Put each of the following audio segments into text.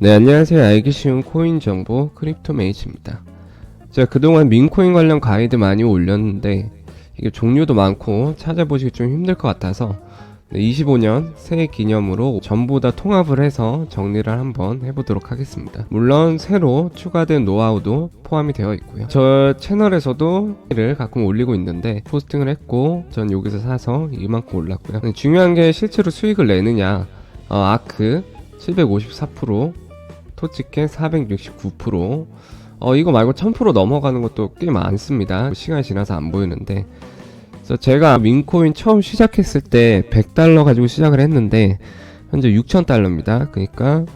네, 안녕하세요. 알기 쉬운 코인 정보 크립토메이츠입니다. 제가 그동안 민코인 관련 가이드 많이 올렸는데 이게 종류도 많고 찾아보시기 좀 힘들 것 같아서 25년 새해 기념으로 전부 다 통합을 해서 정리를 한번 해보도록 하겠습니다. 물론 새로 추가된 노하우도 포함이 되어 있고요. 저 채널에서도 를 가끔 올리고 있는데 포스팅을 했고 전 여기서 사서 이만큼 올랐고요. 중요한 게 실제로 수익을 내느냐. 아크 754%, 토치켓 469%, 이거 말고 1000% 넘어가는 것도 꽤 많습니다. 시간이 지나서 안 보이는데. 그래서 제가 민코인 처음 시작했을 때 100달러 가지고 시작을 했는데 현재 6000달러입니다. 그러니까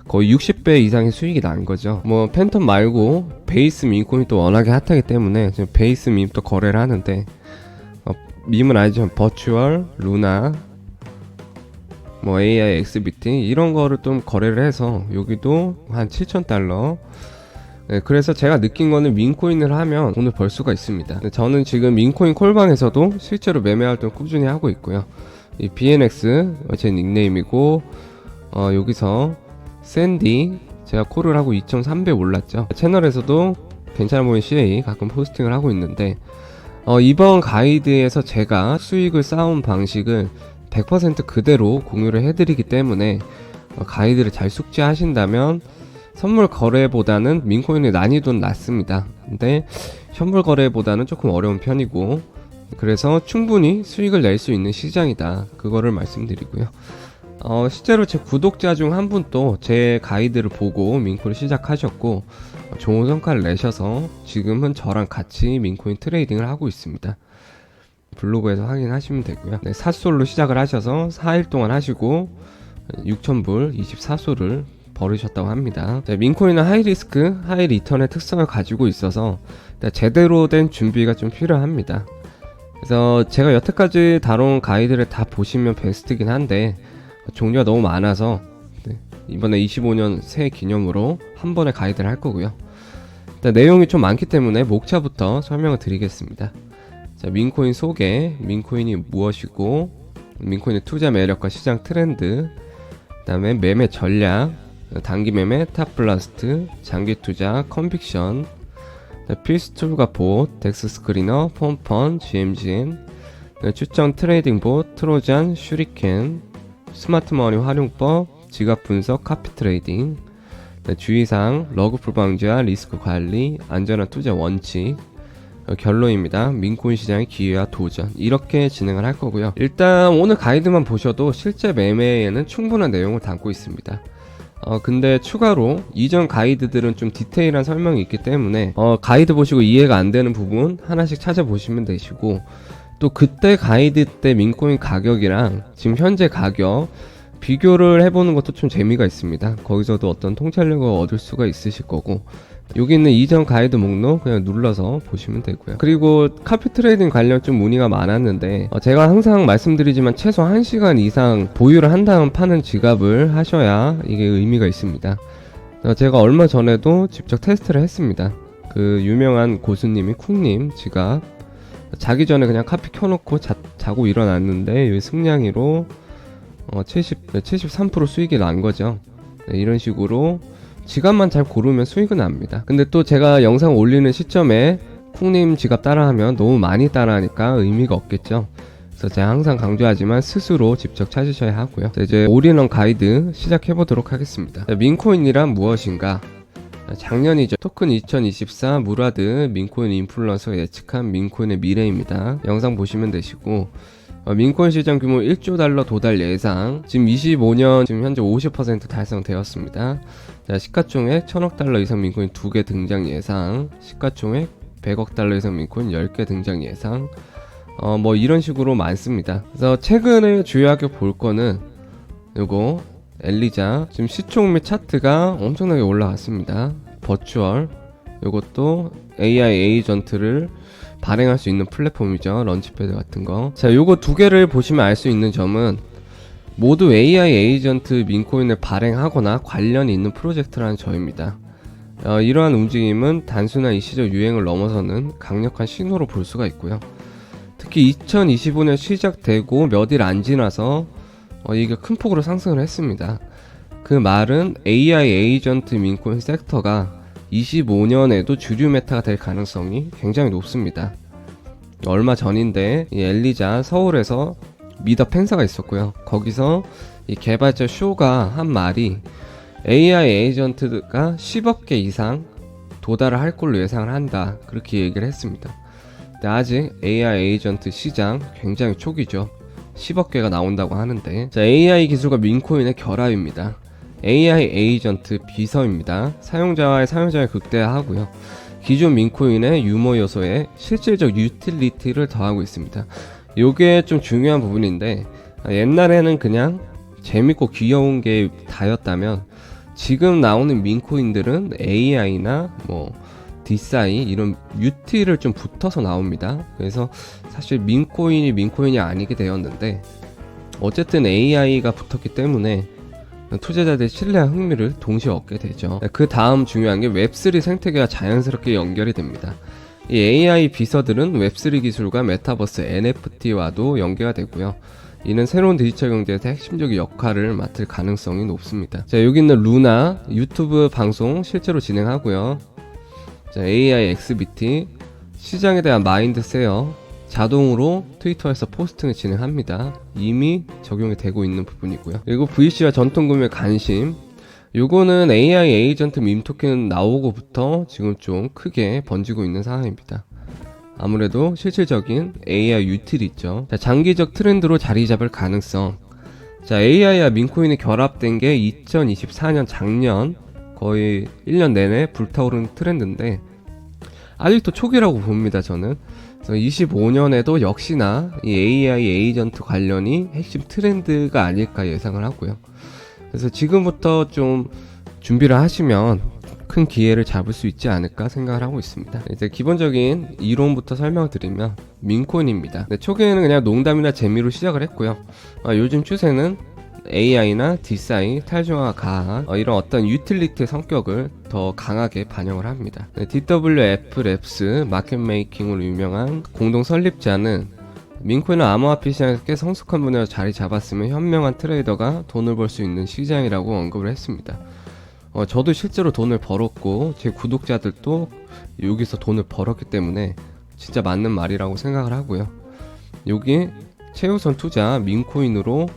거의 60배 이상의 수익이 난 거죠. 뭐 팬텀 말고 베이스 민코인이 또 워낙에 핫하기 때문에 지금 베이스 밈도 거래를 하는데 밈은 알죠. 버추얼, 루나, 뭐 AI, XBT 이런 거를 좀 거래를 해서 여기도 한 7000달러. 네, 그래서 제가 느낀 거는 민코인을 하면 돈을 벌 수가 있습니다. 저는 지금 민코인 콜방에서도 실제로 매매 활동 꾸준히 하고 있고요. 이 BNX 제 닉네임이고 여기서 샌디 제가 콜을 하고 2300 올랐죠. 채널에서도 괜찮아 보이는 CA 가끔 포스팅을 하고 있는데 이번 가이드에서 제가 수익을 쌓은 방식을 100% 그대로 공유를 해드리기 때문에 가이드를 잘 숙지하신다면 선물 거래보다는 민코인의 난이도는 낮습니다. 근데 현물 거래보다는 조금 어려운 편이고 그래서 충분히 수익을 낼 수 있는 시장이다. 그거를 말씀드리고요. 실제로 제 구독자 중 한 분도 제 가이드를 보고 민코인을 시작하셨고 좋은 성과를 내셔서 지금은 저랑 같이 민코인 트레이딩을 하고 있습니다. 블로그에서 확인하시면 되고요. 네, 사솔로 시작을 하셔서 4일 동안 하시고 6000불 24소를 벌으셨다고 합니다. 네, 민코인은 하이리스크, 하이리턴의 특성을 가지고 있어서 제대로 된 준비가 좀 필요합니다. 그래서 제가 여태까지 다룬 가이드를 다 보시면 베스트긴 한데 종류가 너무 많아서 이번에 25년 새해 기념으로 한 번에 가이드를 할 거고요. 내용이 좀 많기 때문에 목차부터 설명을 드리겠습니다. 자, 민코인 소개, 민코인이 무엇이고 민코인의 투자 매력과 시장 트렌드, 그 다음에 매매 전략, 단기 매매, 탑블라스트, 장기 투자, 컨빅션, 필수 툴과 봇, 덱스 스크리너, 폼펀, GMGN, 추천 트레이딩 봇, 트로잔, 슈리켄, 스마트 머니 활용법, 지갑 분석, 카피 트레이딩, 주의사항, 러그풀 방지와 리스크 관리, 안전한 투자 원칙, 결론입니다. 민코인 시장의 기회와 도전 이렇게 진행을 할 거고요. 일단 오늘 가이드만 보셔도 실제 매매에는 충분한 내용을 담고 있습니다. 근데 추가로 이전 가이드들은 좀 디테일한 설명이 있기 때문에 가이드 보시고 이해가 안 되는 부분 하나씩 찾아보시면 되시고 또 그때 가이드 때 민코인 가격이랑 지금 현재 가격 비교를 해보는 것도 좀 재미가 있습니다. 거기서도 어떤 통찰력을 얻을 수가 있으실 거고 여기 있는 이전 가이드 목록 그냥 눌러서 보시면 되고요. 그리고 카피 트레이딩 관련 좀 문의가 많았는데 제가 항상 말씀드리지만 최소 1시간 이상 보유를 한 다음 파는 지갑을 하셔야 이게 의미가 있습니다. 제가 얼마 전에도 직접 테스트를 했습니다. 그 유명한 고수님이 쿵님 지갑 자기 전에 그냥 카피 켜놓고 자고 일어났는데 여기 승량이로 73% 수익이 난 거죠. 네, 이런 식으로 지갑만 잘 고르면 수익은 납니다. 근데 또 제가 영상 올리는 시점에 쿵님 지갑 따라하면 너무 많이 따라하니까 의미가 없겠죠. 그래서 제가 항상 강조하지만 스스로 직접 찾으셔야 하고요. 이제 올인원 가이드 시작해 보도록 하겠습니다. 민코인이란 무엇인가? 작년이죠. 토큰 2024 무라드 민코인 인플루언서가 예측한 민코인의 미래입니다. 영상 보시면 되시고 민코인 시장 규모 1조 달러 도달 예상 지금 25년 지금 현재 50% 달성되었습니다. 자, 시가총액 1000억 달러 이상 민코인 2개 등장 예상, 시가총액 100억 달러 이상 민코인 10개 등장 예상, 뭐 이런 식으로 많습니다. 그래서 최근에 주요하게 볼 거는 요거 엘리자 지금 시총 및 차트가 엄청나게 올라갔습니다. 버추얼 요것도 AI 에이전트를 발행할 수 있는 플랫폼이죠. 런치패드 같은 거. 자, 요거 두 개를 보시면 알 수 있는 점은 모두 AI 에이전트 민코인을 발행하거나 관련이 있는 프로젝트라는 점입니다. 이러한 움직임은 단순한 일시적 유행을 넘어서는 강력한 신호로 볼 수가 있고요. 특히 2025년 시작되고 몇 일 안 지나서 이게 큰 폭으로 상승을 했습니다. 그 말은 AI 에이전트 민코인 섹터가 25년에도 주류 메타가 될 가능성이 굉장히 높습니다. 얼마 전인데 이 엘리자 서울에서 미덕 행사가 있었고요. 거기서 이 개발자 쇼가 한 말이 AI 에이전트가 10억 개 이상 도달을 할 걸로 예상을 한다, 그렇게 얘기를 했습니다. 근데 아직 AI 에이전트 시장 굉장히 초기죠. 10억 개가 나온다고 하는데, 자, AI 기술과 민코인의 결합입니다. AI 에이전트 비서입니다. 사용자와의 사용자를 극대화하고요. 기존 민코인의 유머 요소에 실질적 유틸리티를 더하고 있습니다. 요게 좀 중요한 부분인데, 옛날에는 그냥 재밌고 귀여운 게 다였다면 지금 나오는 민코인들은 AI나 뭐 디사이 이런 유틸을 좀 붙어서 나옵니다. 그래서 사실 민코인이 아니게 되었는데, 어쨌든 AI가 붙었기 때문에 투자자들의 신뢰와 흥미를 동시에 얻게 되죠. 그 다음 중요한 게 웹3 생태계와 자연스럽게 연결이 됩니다. 이 AI 비서들은 웹3 기술과 메타버스 NFT와도 연계가 되고요. 이는 새로운 디지털 경제에서 핵심적인 역할을 맡을 가능성이 높습니다. 자, 여기 있는 루나 유튜브 방송 실제로 진행하고요. 자, AI XBT 시장에 대한 마인드 세어 자동으로 트위터에서 포스팅을 진행합니다. 이미 적용이 되고 있는 부분이고요. 그리고 VC와 전통구매 관심, 요거는 AI 에이전트 밈 토ken 나오고부터 지금 좀 크게 번지고 있는 상황입니다. 아무래도 실질적인 AI 유틸이 있죠. 자, 장기적 트렌드로 자리 잡을 가능성. 자, AI와 민코인이 결합된 게 2024년 작년 거의 1년 내내 불타오르는 트렌드인데, 아직도 초기라고 봅니다, 저는. 그래서 25년에도 역시나 이 AI 에이전트 관련이 핵심 트렌드가 아닐까 예상을 하고요. 그래서 지금부터 좀 준비를 하시면 큰 기회를 잡을 수 있지 않을까 생각을 하고 있습니다. 이제 기본적인 이론부터 설명을 드리면 민코인입니다. 초기에는 그냥 농담이나 재미로 시작을 했고요. 요즘 추세는 AI나 디사이, 탈중화 가학, 이런 어떤 유틸리티의 성격을 더 강하게 반영을 합니다. DWF 랩스 마켓메이킹으로 유명한 공동 설립자는 민코인은 암호화폐 시장에서 꽤 성숙한 분야로 자리 잡았으면 현명한 트레이더가 돈을 벌 수 있는 시장이라고 언급을 했습니다. 저도 실제로 돈을 벌었고 제 구독자들도 여기서 돈을 벌었기 때문에 진짜 맞는 말이라고 생각을 하고요. 여기 최우선 투자 민코인으로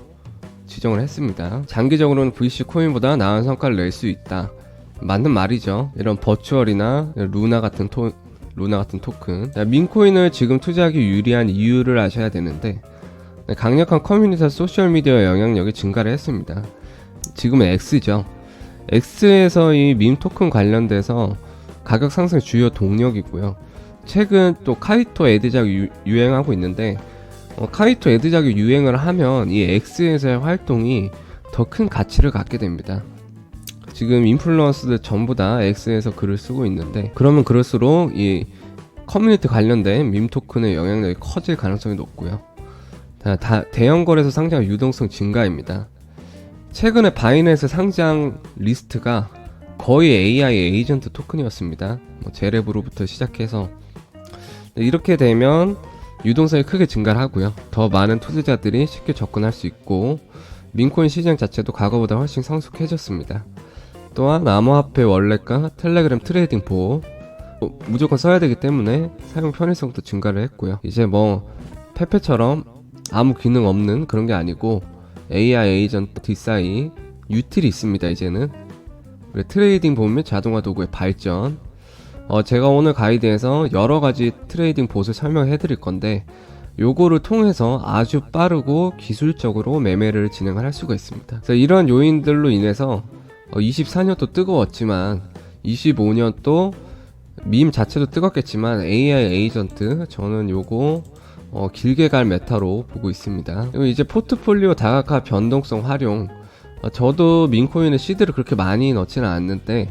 지정을 했습니다. 장기적으로는 VC 코인보다 나은 성과를 낼 수 있다, 맞는 말이죠. 이런 버추얼이나 루나 같은 토큰, 민코인을 지금 투자하기 유리한 이유를 아셔야 되는데, 강력한 커뮤니티와 소셜미디어 영향력이 증가를 했습니다. 지금은 X죠. X에서 이 밈 토큰 관련돼서 가격 상승의 주요 동력이고요. 최근 또 카이토 애드작이 유행하고 있는데, 카이토 애드작이 유행을 하면 이 X에서의 활동이 더 큰 가치를 갖게 됩니다. 지금 인플루언서들 전부 다 X에서 글을 쓰고 있는데, 그러면 그럴수록 이 커뮤니티 관련된 밈 토큰의 영향력이 커질 가능성이 높고요. 대형 거래소 상장 유동성 증가입니다. 최근에 바이낸스 상장 리스트가 거의 AI 에이전트 토큰이었습니다. 제레브로부터 시작해서. 이렇게 되면 유동성이 크게 증가를 하고요. 더 많은 투자자들이 쉽게 접근할 수 있고, 민코인 시장 자체도 과거보다 훨씬 성숙해졌습니다. 또한 암호화폐 월렛과 텔레그램 트레이딩 보호 무조건 써야 되기 때문에 사용 편의성도 증가를 했고요. 이제 뭐 페페처럼 아무 기능 없는 그런 게 아니고 AI 에이전트 디사이 유틸이 있습니다. 이제는 트레이딩 보 및 자동화 도구의 발전. 제가 오늘 가이드에서 여러가지 트레이딩 봇을 설명해 드릴 건데, 요거를 통해서 아주 빠르고 기술적으로 매매를 진행을 할 수가 있습니다. 그래서 이런 요인들로 인해서 24년도 뜨거웠지만 25년도 밈 자체도 뜨겁겠지만 AI 에이전트, 저는 요거 길게 갈 메타로 보고 있습니다. 그리고 이제 포트폴리오 다각화 변동성 활용, 저도 민코인에 시드를 그렇게 많이 넣지는 않는데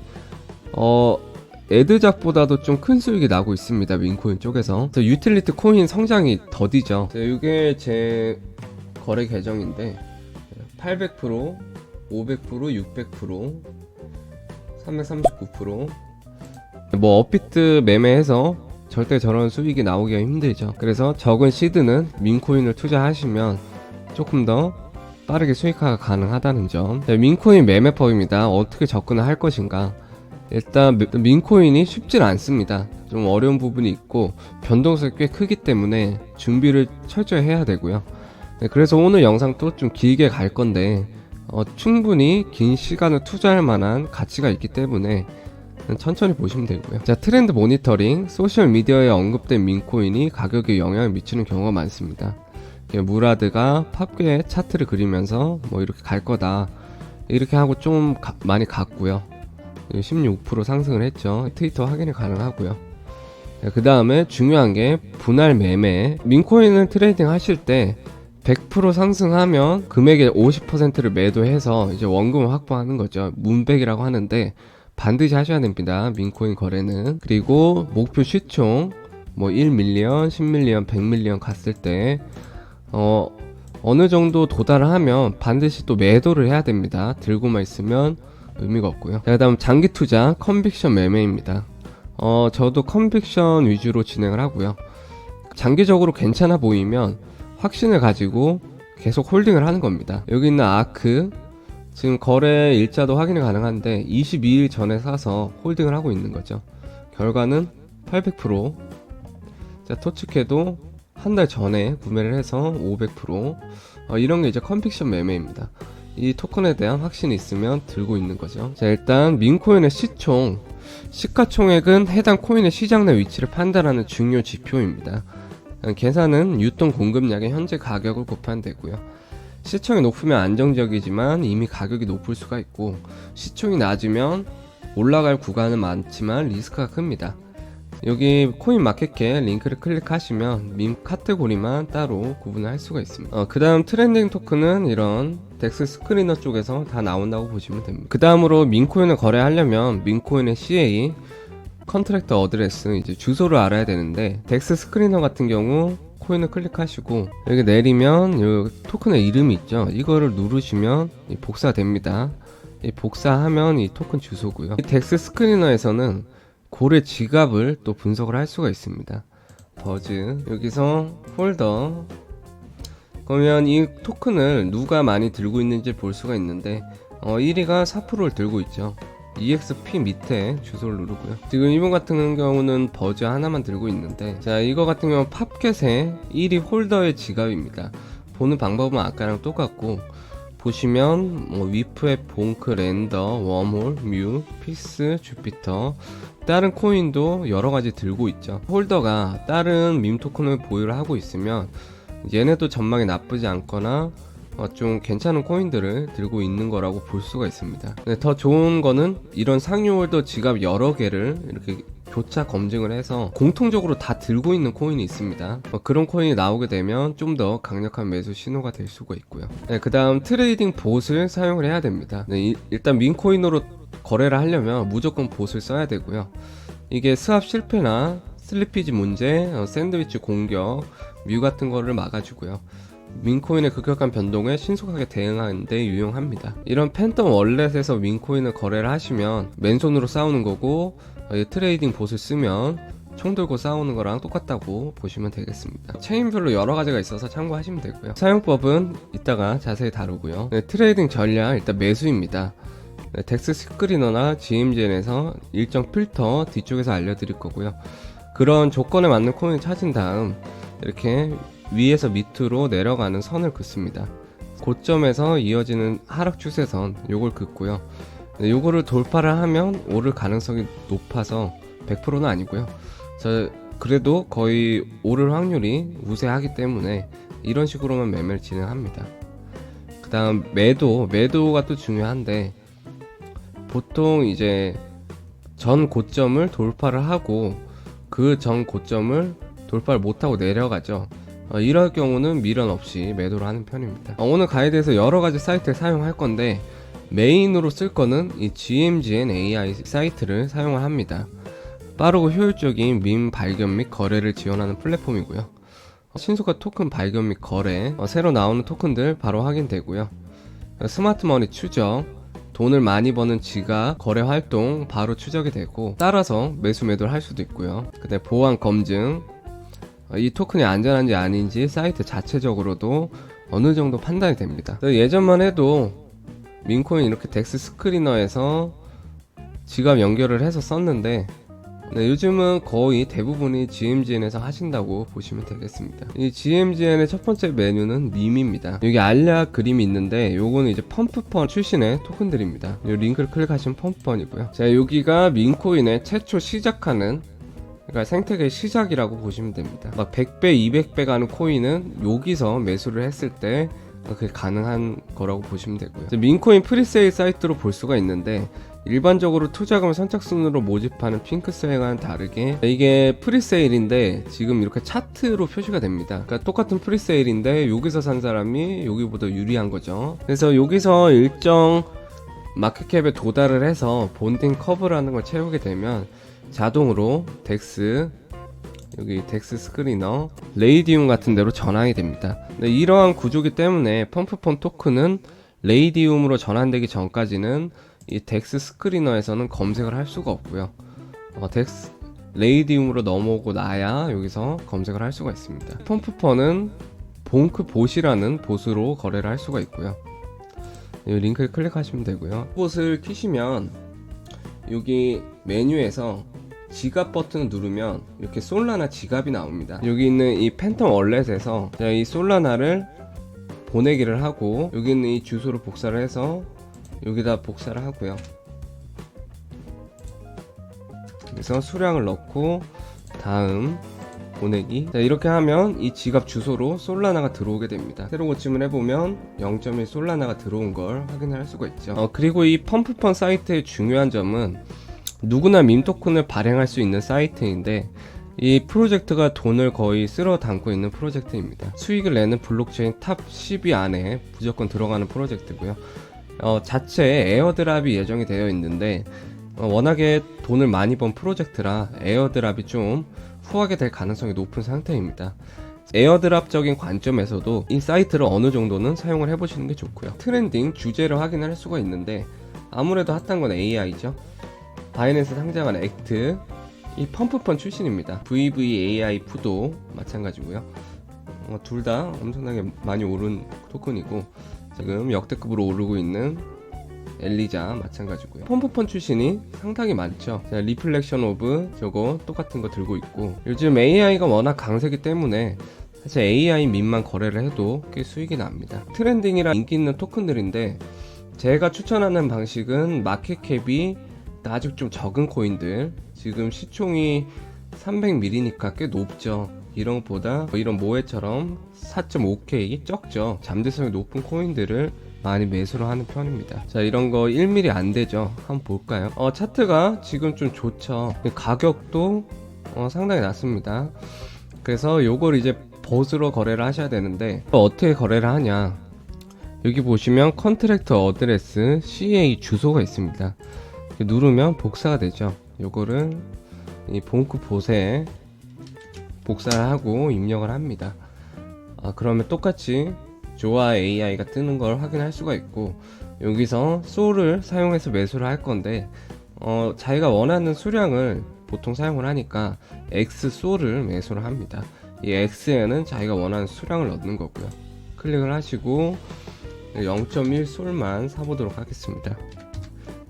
애드작보다도 좀 큰 수익이 나고 있습니다. 민코인 쪽에서. 그래서 유틸리티 코인 성장이 더디죠. 이게 제 거래 계정인데 800%, 500%, 600%, 339%. 뭐 업비트 매매해서 절대 저런 수익이 나오기가 힘들죠. 그래서 적은 시드는 민코인을 투자하시면 조금 더 빠르게 수익화가 가능하다는 점. 민코인 매매법입니다. 어떻게 접근을 할 것인가. 일단 민코인이 쉽진 않습니다. 좀 어려운 부분이 있고 변동성이 꽤 크기 때문에 준비를 철저히 해야 되고요. 그래서 오늘 영상도 좀 길게 갈 건데 충분히 긴 시간을 투자할 만한 가치가 있기 때문에 천천히 보시면 되고요. 자, 트렌드 모니터링. 소셜미디어에 언급된 민코인이 가격에 영향을 미치는 경우가 많습니다. 무라드가 팝괴 차트를 그리면서 뭐 이렇게 갈 거다 이렇게 하고 좀 많이 갔고요. 16% 상승을 했죠. 트위터 확인이 가능하고요. 그 다음에 중요한 게 분할 매매. 민코인을 트레이딩 하실 때 100% 상승하면 금액의 50%를 매도해서 이제 원금을 확보하는 거죠. 문백이라고 하는데 반드시 하셔야 됩니다. 민코인 거래는. 그리고 목표 시총 뭐 1밀리언, 10밀리언, 100밀리언 갔을 때 어느 정도 도달을 하면 반드시 또 매도를 해야 됩니다. 들고만 있으면 의미가 없고요. 그 다음 장기 투자 컨빅션 매매입니다. 저도 컨빅션 위주로 진행을 하고요. 장기적으로 괜찮아 보이면 확신을 가지고 계속 홀딩을 하는 겁니다. 여기 있는 아크 지금 거래 일자도 확인이 가능한데 22일 전에 사서 홀딩을 하고 있는 거죠. 결과는 800%. 자, 토치캐도 한 달 전에 구매를 해서 500%. 이런 게 이제 컨빅션 매매입니다. 이 토큰에 대한 확신이 있으면 들고 있는 거죠. 자, 일단 민코인의 시가총액은 해당 코인의 시장 내 위치를 판단하는 중요 지표입니다. 계산은 유통 공급량의 현재 가격을 곱하면 되고요. 시총이 높으면 안정적이지만 이미 가격이 높을 수가 있고, 시총이 낮으면 올라갈 구간은 많지만 리스크가 큽니다. 여기 코인 마켓캡 링크를 클릭하시면 밈 카테고리만 따로 구분을 할 수가 있습니다. 그 다음 트렌딩 토큰은 이런 덱스 스크리너 쪽에서 다 나온다고 보시면 됩니다. 그 다음으로 민코인을 거래하려면 민코인의 CA 컨트랙터 어드레스, 이제 주소를 알아야 되는데, 덱스 스크리너 같은 경우 코인을 클릭하시고 여기 내리면 이 토큰의 이름이 있죠. 이거를 누르시면 복사됩니다. 이 복사하면 이 토큰 주소고요. 이 덱스 스크리너에서는 고래 지갑을 또 분석을 할 수가 있습니다. 버즈, 여기서 폴더, 그러면 이 토큰을 누가 많이 들고 있는지 볼 수가 있는데 1위가 4%를 들고 있죠. EXP 밑에 주소를 누르고요. 지금 이분 같은 경우는 버즈 하나만 들고 있는데, 자, 이거 같은 경우는 팝켓의 1위 홀더의 지갑입니다. 보는 방법은 아까랑 똑같고, 보시면 뭐 위프의 봉크, 랜더, 웜홀, 뮤, 피스, 주피터, 다른 코인도 여러가지 들고 있죠. 홀더가 다른 밈 토큰을 보유를 하고 있으면 얘네도 전망이 나쁘지 않거나 좀 괜찮은 코인들을 들고 있는 거라고 볼 수가 있습니다. 더 좋은 거는 이런 상위 홀더 지갑 여러 개를 이렇게 교차 검증을 해서 공통적으로 다 들고 있는 코인이 있습니다. 그런 코인이 나오게 되면 좀 더 강력한 매수 신호가 될 수가 있고요. 그 다음 트레이딩 봇을 사용을 해야 됩니다. 일단 민코인으로 거래를 하려면 무조건 봇을 써야 되고요. 이게 스왑 실패나 슬리피지 문제, 샌드위치 공격, 뮤 같은 거를 막아주고요. 민코인의 급격한 변동에 신속하게 대응하는 데 유용합니다. 이런 팬텀 월렛에서 민코인을 거래를 하시면 맨손으로 싸우는 거고, 트레이딩 봇을 쓰면 총 들고 싸우는 거랑 똑같다고 보시면 되겠습니다. 체인별로 여러 가지가 있어서 참고하시면 되고요. 사용법은 이따가 자세히 다루고요. 트레이딩 전략, 일단 매수입니다. 덱스 스크리너나 GMGN에서 일정 필터 뒤쪽에서 알려드릴 거고요. 그런 조건에 맞는 코인을 찾은 다음 이렇게 위에서 밑으로 내려가는 선을 긋습니다. 고점에서 이어지는 하락 추세선, 요걸 긋고요. 요거를 돌파를 하면 오를 가능성이 높아서 100%는 아니고요. 그래도 거의 오를 확률이 우세하기 때문에 이런 식으로만 매매를 진행합니다. 그 다음 매도가 또 중요한데, 보통 이제 전 고점을 돌파를 하고 그 전 고점을 돌파를 못하고 내려가죠. 이럴 경우는 미련 없이 매도를 하는 편입니다. 오늘 가이드에서 여러가지 사이트를 사용할 건데, 메인으로 쓸 거는 이 GMGN AI 사이트를 사용을 합니다. 빠르고 효율적인 밈 발견 및 거래를 지원하는 플랫폼이고요. 신속한 토큰 발견 및 거래, 새로 나오는 토큰들 바로 확인되고요. 스마트머니 추적, 돈을 많이 버는 지갑, 거래 활동 바로 추적이 되고, 따라서 매수 매도를 할 수도 있고요. 그다음에 보안 검증, 이 토큰이 안전한지 아닌지 사이트 자체적으로도 어느 정도 판단이 됩니다. 예전만 해도 민코인 이렇게 덱스 스크리너에서 지갑 연결을 해서 썼는데 요즘은 거의 대부분이 GMGN에서 하신다고 보시면 되겠습니다. 이 GMGN의 첫 번째 메뉴는 밈입니다. 여기 알약 그림이 있는데 요거는 이제 펌프펀 출신의 토큰들입니다. 이 링크를 클릭하시면 펌프펀이고요. 자, 여기가 민코인의 최초 시작하는, 그러니까 생태계의 시작이라고 보시면 됩니다. 막 100배, 200배 가는 코인은 여기서 매수를 했을 때 그게 가능한 거라고 보시면 되고요. 민코인 프리세일 사이트로 볼 수가 있는데 일반적으로 투자금을 선착순으로 모집하는 핑크셀과는 다르게 이게 프리세일인데 지금 이렇게 차트로 표시가 됩니다. 그러니까 똑같은 프리세일인데 여기서 산 사람이 여기보다 유리한 거죠. 그래서 여기서 일정 마켓캡에 도달을 해서 본딩 커브라는 걸 채우게 되면 자동으로 덱스, 여기 덱스 스크리너, 레이디움 같은 데로 전환이 됩니다. 이러한 구조기 때문에 펌프펀 토큰은 레이디움으로 전환되기 전까지는 이 덱스 스크리너에서는 검색을 할 수가 없고요. 덱스 레이디움으로 넘어오고 나야 여기서 검색을 할 수가 있습니다. 펌프펀은 봉크 봇이라는 봇으로 거래를 할 수가 있고요. 이 링크를 클릭하시면 되고요. 봇을 키시면 여기 메뉴에서 지갑 버튼을 누르면 이렇게 솔라나 지갑이 나옵니다. 여기 있는 이 팬텀 월렛에서 이 솔라나를 보내기를 하고 여기 있는 이 주소를 복사를 해서 여기다 복사를 하고요. 그래서 수량을 넣고 다음 보내기. 자, 이렇게 하면 이 지갑 주소로 솔라나가 들어오게 됩니다. 새로 고침을 해보면 0.1 솔라나가 들어온 걸 확인할 수가 있죠. 그리고 이 펌프펀 사이트의 중요한 점은 누구나 밈 토큰을 발행할 수 있는 사이트인데 이 프로젝트가 돈을 거의 쓸어 담고 있는 프로젝트입니다. 수익을 내는 블록체인 탑 10위 안에 무조건 들어가는 프로젝트고요. 자체 에어드랍이 예정이 되어 있는데 워낙에 돈을 많이 번 프로젝트라 에어드랍이 좀 후하게 될 가능성이 높은 상태입니다. 에어드랍적인 관점에서도 이 사이트를 어느 정도는 사용을 해보시는 게 좋고요. 트렌딩 주제를 확인할 수가 있는데 아무래도 핫한 건 AI죠. 바이낸스 상장한 액트, 이 펌프펀 출신입니다. VVAI 푸도 마찬가지고요. 둘 다 엄청나게 많이 오른 토큰이고 지금 역대급으로 오르고 있는 엘리자 마찬가지고요. 펌프펀 출신이 상당히 많죠. 자, 리플렉션 오브 저거 똑같은 거 들고 있고 요즘 AI가 워낙 강세기 때문에 사실 AI 밈만 거래를 해도 꽤 수익이 납니다. 트렌딩이라 인기 있는 토큰들인데 제가 추천하는 방식은 마켓캡이 아직 좀 적은 코인들, 지금 시총이 300ml니까 꽤 높죠. 이런 것보다 이런 모에처럼 4.5K 적죠. 잠재성이 높은 코인들을 많이 매수를 하는 편입니다. 자, 이런 거 1mm 안 되죠. 한번 볼까요? 차트가 지금 좀 좋죠. 가격도 상당히 낮습니다. 그래서 요걸 이제 봇으로 거래를 하셔야 되는데 어떻게 거래를 하냐, 여기 보시면 컨트랙터 어드레스 CA 주소가 있습니다. 누르면 복사가 되죠. 요거를 이 봉크 봇에 복사를 하고 입력을 합니다. 그러면 똑같이 조아 AI가 뜨는 걸 확인할 수가 있고 여기서 소를 사용해서 매수를 할 건데 자기가 원하는 수량을 보통 사용을 하니까 X 소를 매수를 합니다. 이 X에는 자기가 원하는 수량을 넣는 거고요. 클릭을 하시고 0.1 솔만 사보도록 하겠습니다.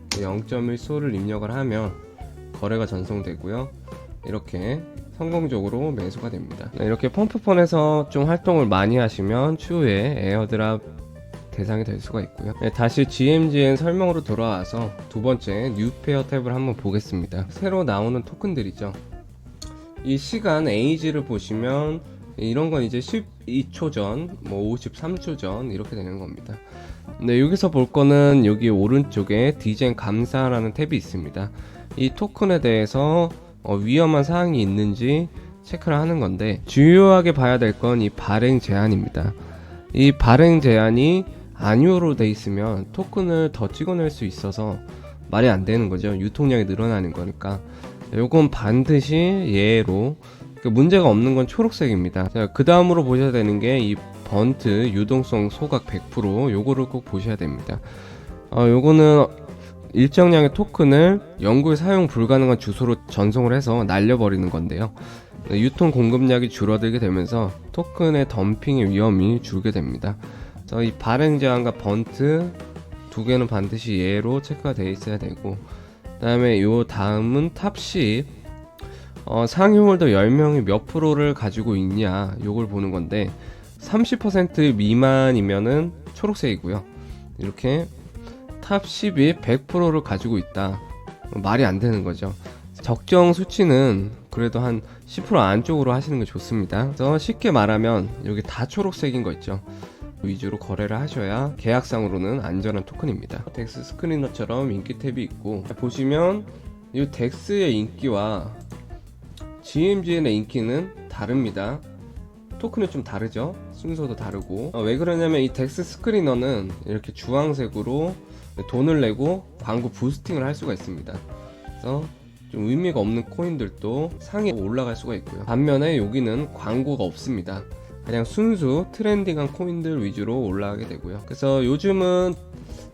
0.1 솔을 입력을 하면 거래가 전송되고요. 이렇게 성공적으로 매수가 됩니다. 이렇게 펌프펀에서 좀 활동을 많이 하시면 추후에 에어드랍 대상이 될 수가 있고요. 다시 GMGN 설명으로 돌아와서 두 번째 뉴페어 탭을 한번 보겠습니다. 새로 나오는 토큰들이죠. 이 시간 에이지를 보시면 이런 건 이제 12초 전, 뭐 53초 전 이렇게 되는 겁니다. 네, 여기서 볼 거는 여기 오른쪽에 디젠 감사라는 탭이 있습니다. 이 토큰에 대해서 위험한 사항이 있는지 체크를 하는 건데 주요하게 봐야 될 건 이 발행 제한입니다. 이 발행 제한이 안유어로 돼 있으면 토큰을 더 찍어낼 수 있어서 말이 안 되는 거죠. 유통량이 늘어나는 거니까. 요건 반드시 예로, 문제가 없는 건 초록색입니다. 그 다음으로 보셔야 되는 게 이 번트 유동성 소각 100%, 요거를 꼭 보셔야 됩니다. 요거는 일정량의 토큰을 연구에 사용 불가능한 주소로 전송을 해서 날려버리는 건데요. 유통 공급량이 줄어들게 되면서 토큰의 덤핑의 위험이 줄게 됩니다. 그래서 이 발행 제한과 번트 두 개는 반드시 예로 체크가 되어 있어야 되고, 그 다음에 요 다음은 탑10 상위 홀더 10명이 몇 프로를 가지고 있냐 요걸 보는 건데, 30% 미만이면은 초록색이고요. 이렇게 탑 10이 100%를 가지고 있다, 말이 안 되는 거죠. 적정 수치는 그래도 한 10% 안쪽으로 하시는 게 좋습니다. 그래서 쉽게 말하면 여기 다 초록색인 거 있죠, 위주로 거래를 하셔야 계약상으로는 안전한 토큰입니다. 덱스 스크리너처럼 인기 탭이 있고, 보시면 이 덱스의 인기와 GMGN의 인기는 다릅니다. 토큰이 좀 다르죠, 순서도 다르고. 왜 그러냐면 이 덱스 스크리너는 이렇게 주황색으로 돈을 내고 광고 부스팅을 할 수가 있습니다. 그래서 좀 의미가 없는 코인들도 상위에 올라갈 수가 있고요. 반면에 여기는 광고가 없습니다. 그냥 순수 트렌딩한 코인들 위주로 올라가게 되고요. 그래서 요즘은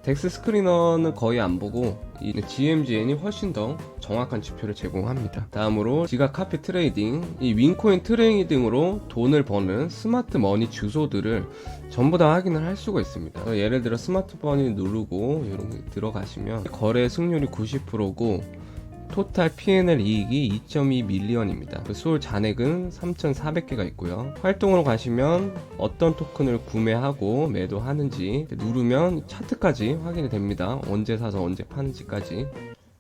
덱스 스크리너는 거의 안 보고 이 GMGN이 훨씬 더 정확한 지표를 제공합니다. 다음으로 지각 카피 트레이딩, 이 윈코인 트레이딩으로 돈을 버는 스마트 머니 주소들을 전부 다 확인을 할 수가 있습니다. 예를 들어 스마트폰이 누르고 이런 게 들어가시면 거래 승률이 90%고 토탈 P&L 이익이 2.2 밀리언입니다. 수월 잔액은 3,400개가 있고요. 활동으로 가시면 어떤 토큰을 구매하고 매도하는지 누르면 차트까지 확인이 됩니다. 언제 사서 언제 파는지까지.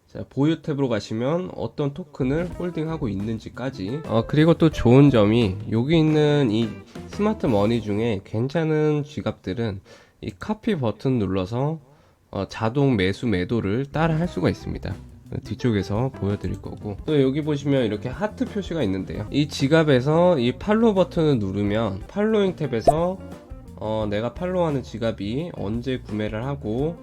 자, 보유 탭으로 가시면 어떤 토큰을 홀딩하고 있는지까지. 그리고 또 좋은 점이 여기 있는 이 스마트 머니 중에 괜찮은 지갑들은 이 카피 버튼 눌러서 자동 매수 매도를 따라 할 수가 있습니다. 뒤쪽에서 보여드릴 거고, 또 여기 보시면 이렇게 하트 표시가 있는데요, 이 지갑에서 이 팔로우 버튼을 누르면 팔로잉 탭에서 내가 팔로우하는 지갑이 언제 구매를 하고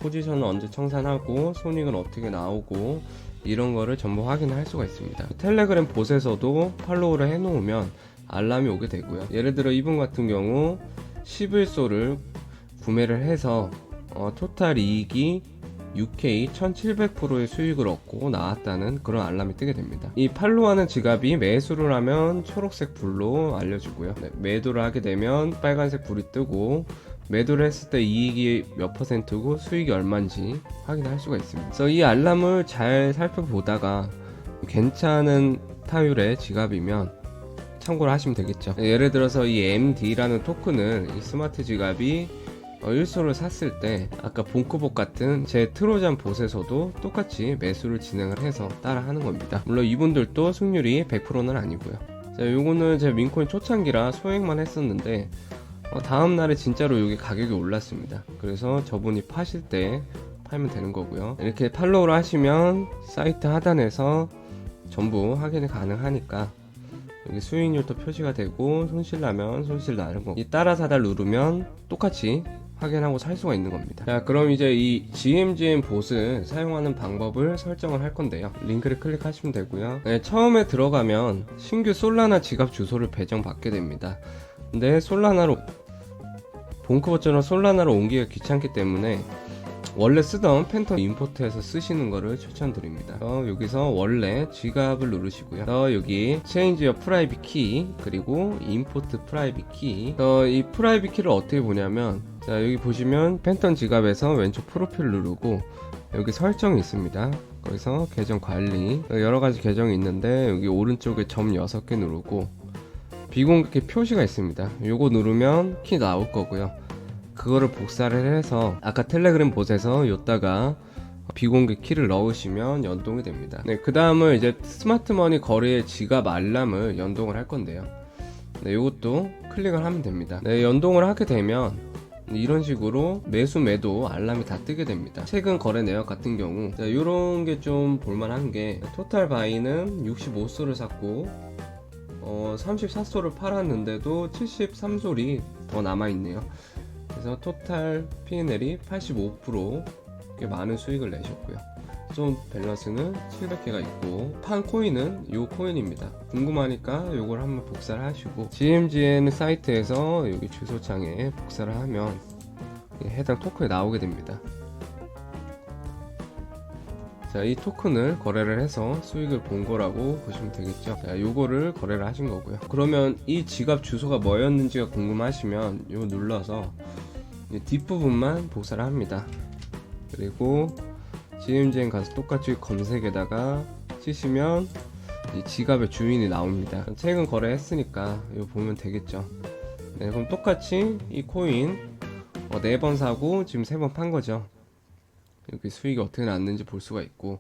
포지션을 언제 청산하고 손익은 어떻게 나오고 이런 거를 전부 확인할 수가 있습니다. 텔레그램 봇에서도 팔로우를 해 놓으면 알람이 오게 되고요. 예를 들어 이분 같은 경우 11소를 구매를 해서 토탈 이익이 UK 1700%의 수익을 얻고 나왔다는 그런 알람이 뜨게 됩니다. 이 팔로우하는 지갑이 매수를 하면 초록색 불로 알려주고요. 매도를 하게 되면 빨간색 불이 뜨고, 매도를 했을 때 이익이 몇 %고 수익이 얼마인지 확인할 수가 있습니다. 그래서 이 알람을 잘 살펴보다가 괜찮은 타율의 지갑이면 참고를 하시면 되겠죠. 예를 들어서 이 MD라는 토큰을 이 스마트 지갑이 1소를 샀을 때 아까 본크봇 같은 제 트로잔 봇에서도 똑같이 매수를 진행을 해서 따라 하는 겁니다. 물론 이분들도 승률이 100%는 아니고요. 자, 요거는 제 민코인 초창기라 소액만 했었는데 다음날에 진짜로 여기 가격이 올랐습니다. 그래서 저분이 파실 때 팔면 되는 거고요. 이렇게 팔로우를 하시면 사이트 하단에서 전부 확인이 가능하니까 여기 수익률도 표시가 되고, 손실 나면 손실 나는 거, 이 따라 사달 누르면 똑같이 확인하고 살 수가 있는 겁니다. 자, 그럼 이제 이 GMGN 봇을 사용하는 방법을 설정을 할 건데요, 링크를 클릭하시면 되고요. 네, 처음에 들어가면 신규 솔라나 지갑 주소를 배정받게 됩니다. 근데 솔라나로 본크봇처럼 솔라나로 옮기기가 귀찮기 때문에 원래 쓰던 팬텀 임포트에서 쓰시는 거를 추천드립니다. 여기서 원래 지갑을 누르시고요. 여기 Change your private key, 그리고 Import private key. 이 private key를 어떻게 보냐면, 자, 여기 보시면 팬텀 지갑에서 왼쪽 프로필 누르고 여기 설정이 있습니다. 거기서 계정 관리, 여러가지 계정이 있는데 여기 오른쪽에 점 6개 누르고 비공개 표시가 있습니다. 요거 누르면 키 나올 거고요. 그거를 복사를 해서 아까 텔레그램 봇에서 요다가 비공개 키를 넣으시면 연동이 됩니다. 네, 그 다음은 이제 스마트머니 거래의 지갑 알람을 연동을 할 건데요. 네, 요것도 클릭을 하면 됩니다. 네, 연동을 하게 되면 이런 식으로 매수 매도 알람이 다 뜨게 됩니다. 최근 거래 내역 같은 경우 이런 게 좀 볼만한 게, 토탈 바이는 65소를 샀고 34소를 팔았는데도 73솔이 더 남아있네요. 그래서 토탈 P&L이 85%, 꽤 많은 수익을 내셨고요. 좀 밸런스는 700개가 있고, 판 코인은 이 코인입니다. 궁금하니까 요걸 한번 복사를 하시고, GMGN 사이트에서 여기 주소창에 복사를 하면 해당 토큰이 나오게 됩니다. 자, 이 토큰을 거래를 해서 수익을 본 거라고 보시면 되겠죠. 자, 요거를 거래를 하신 거고요. 그러면 이 지갑 주소가 뭐였는지가 궁금하시면 요 눌러서 뒷부분만 복사를 합니다. 그리고 GMGN 가서 똑같이 검색에다가 치시면 이 지갑의 주인이 나옵니다. 최근 거래했으니까 이거 보면 되겠죠. 네, 그럼 똑같이 이 코인 4번 사고 지금 3번 판 거죠. 여기 수익이 어떻게 났는지 볼 수가 있고,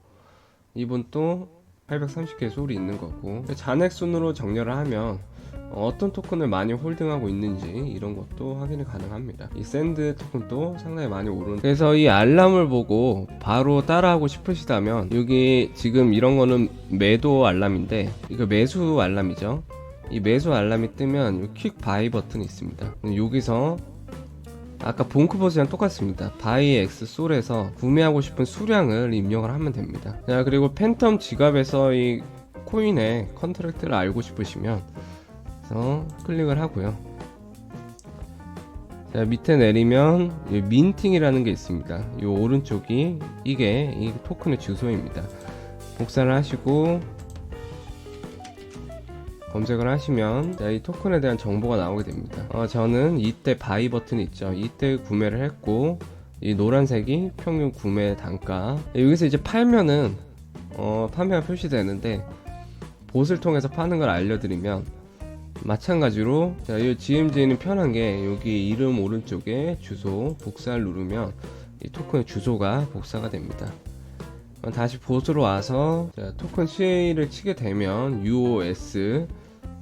이분 또 830개 소리 있는 거고, 잔액 순으로 정렬을 하면 어떤 토큰을 많이 홀딩하고 있는지 이런 것도 확인이 가능합니다. 이 샌드 토큰도 상당히 많이 오르는, 그래서 이 알람을 보고 바로 따라하고 싶으시다면 여기 지금 이런 거는 매도 알람인데 이거 매수 알람이죠. 이 매수 알람이 뜨면 퀵 바이 버튼이 있습니다. 여기서 아까 본크봇이랑 똑같습니다. 바이 엑스 솔에서 구매하고 싶은 수량을 입력을 하면 됩니다. 자, 그리고 팬텀 지갑에서 이 코인의 컨트랙트를 알고 싶으시면 클릭을 하고요. 자, 밑에 내리면 민팅이라는 게 있습니다. 이 오른쪽이 이게 이 토큰의 주소입니다. 복사를 하시고 검색을 하시면 이 토큰에 대한 정보가 나오게 됩니다. 저는 이때 바이 버튼 있죠. 이때 구매를 했고, 이 노란색이 평균 구매 단가. 여기서 이제 팔면은 판매가 표시되는데, 봇을 통해서 파는 걸 알려드리면 마찬가지로 이 GMG는 편한 게 여기 이름 오른쪽에 주소 복사를 누르면 이 토큰의 주소가 복사가 됩니다. 다시 봇으로 와서 토큰 CA를 치게 되면 UOS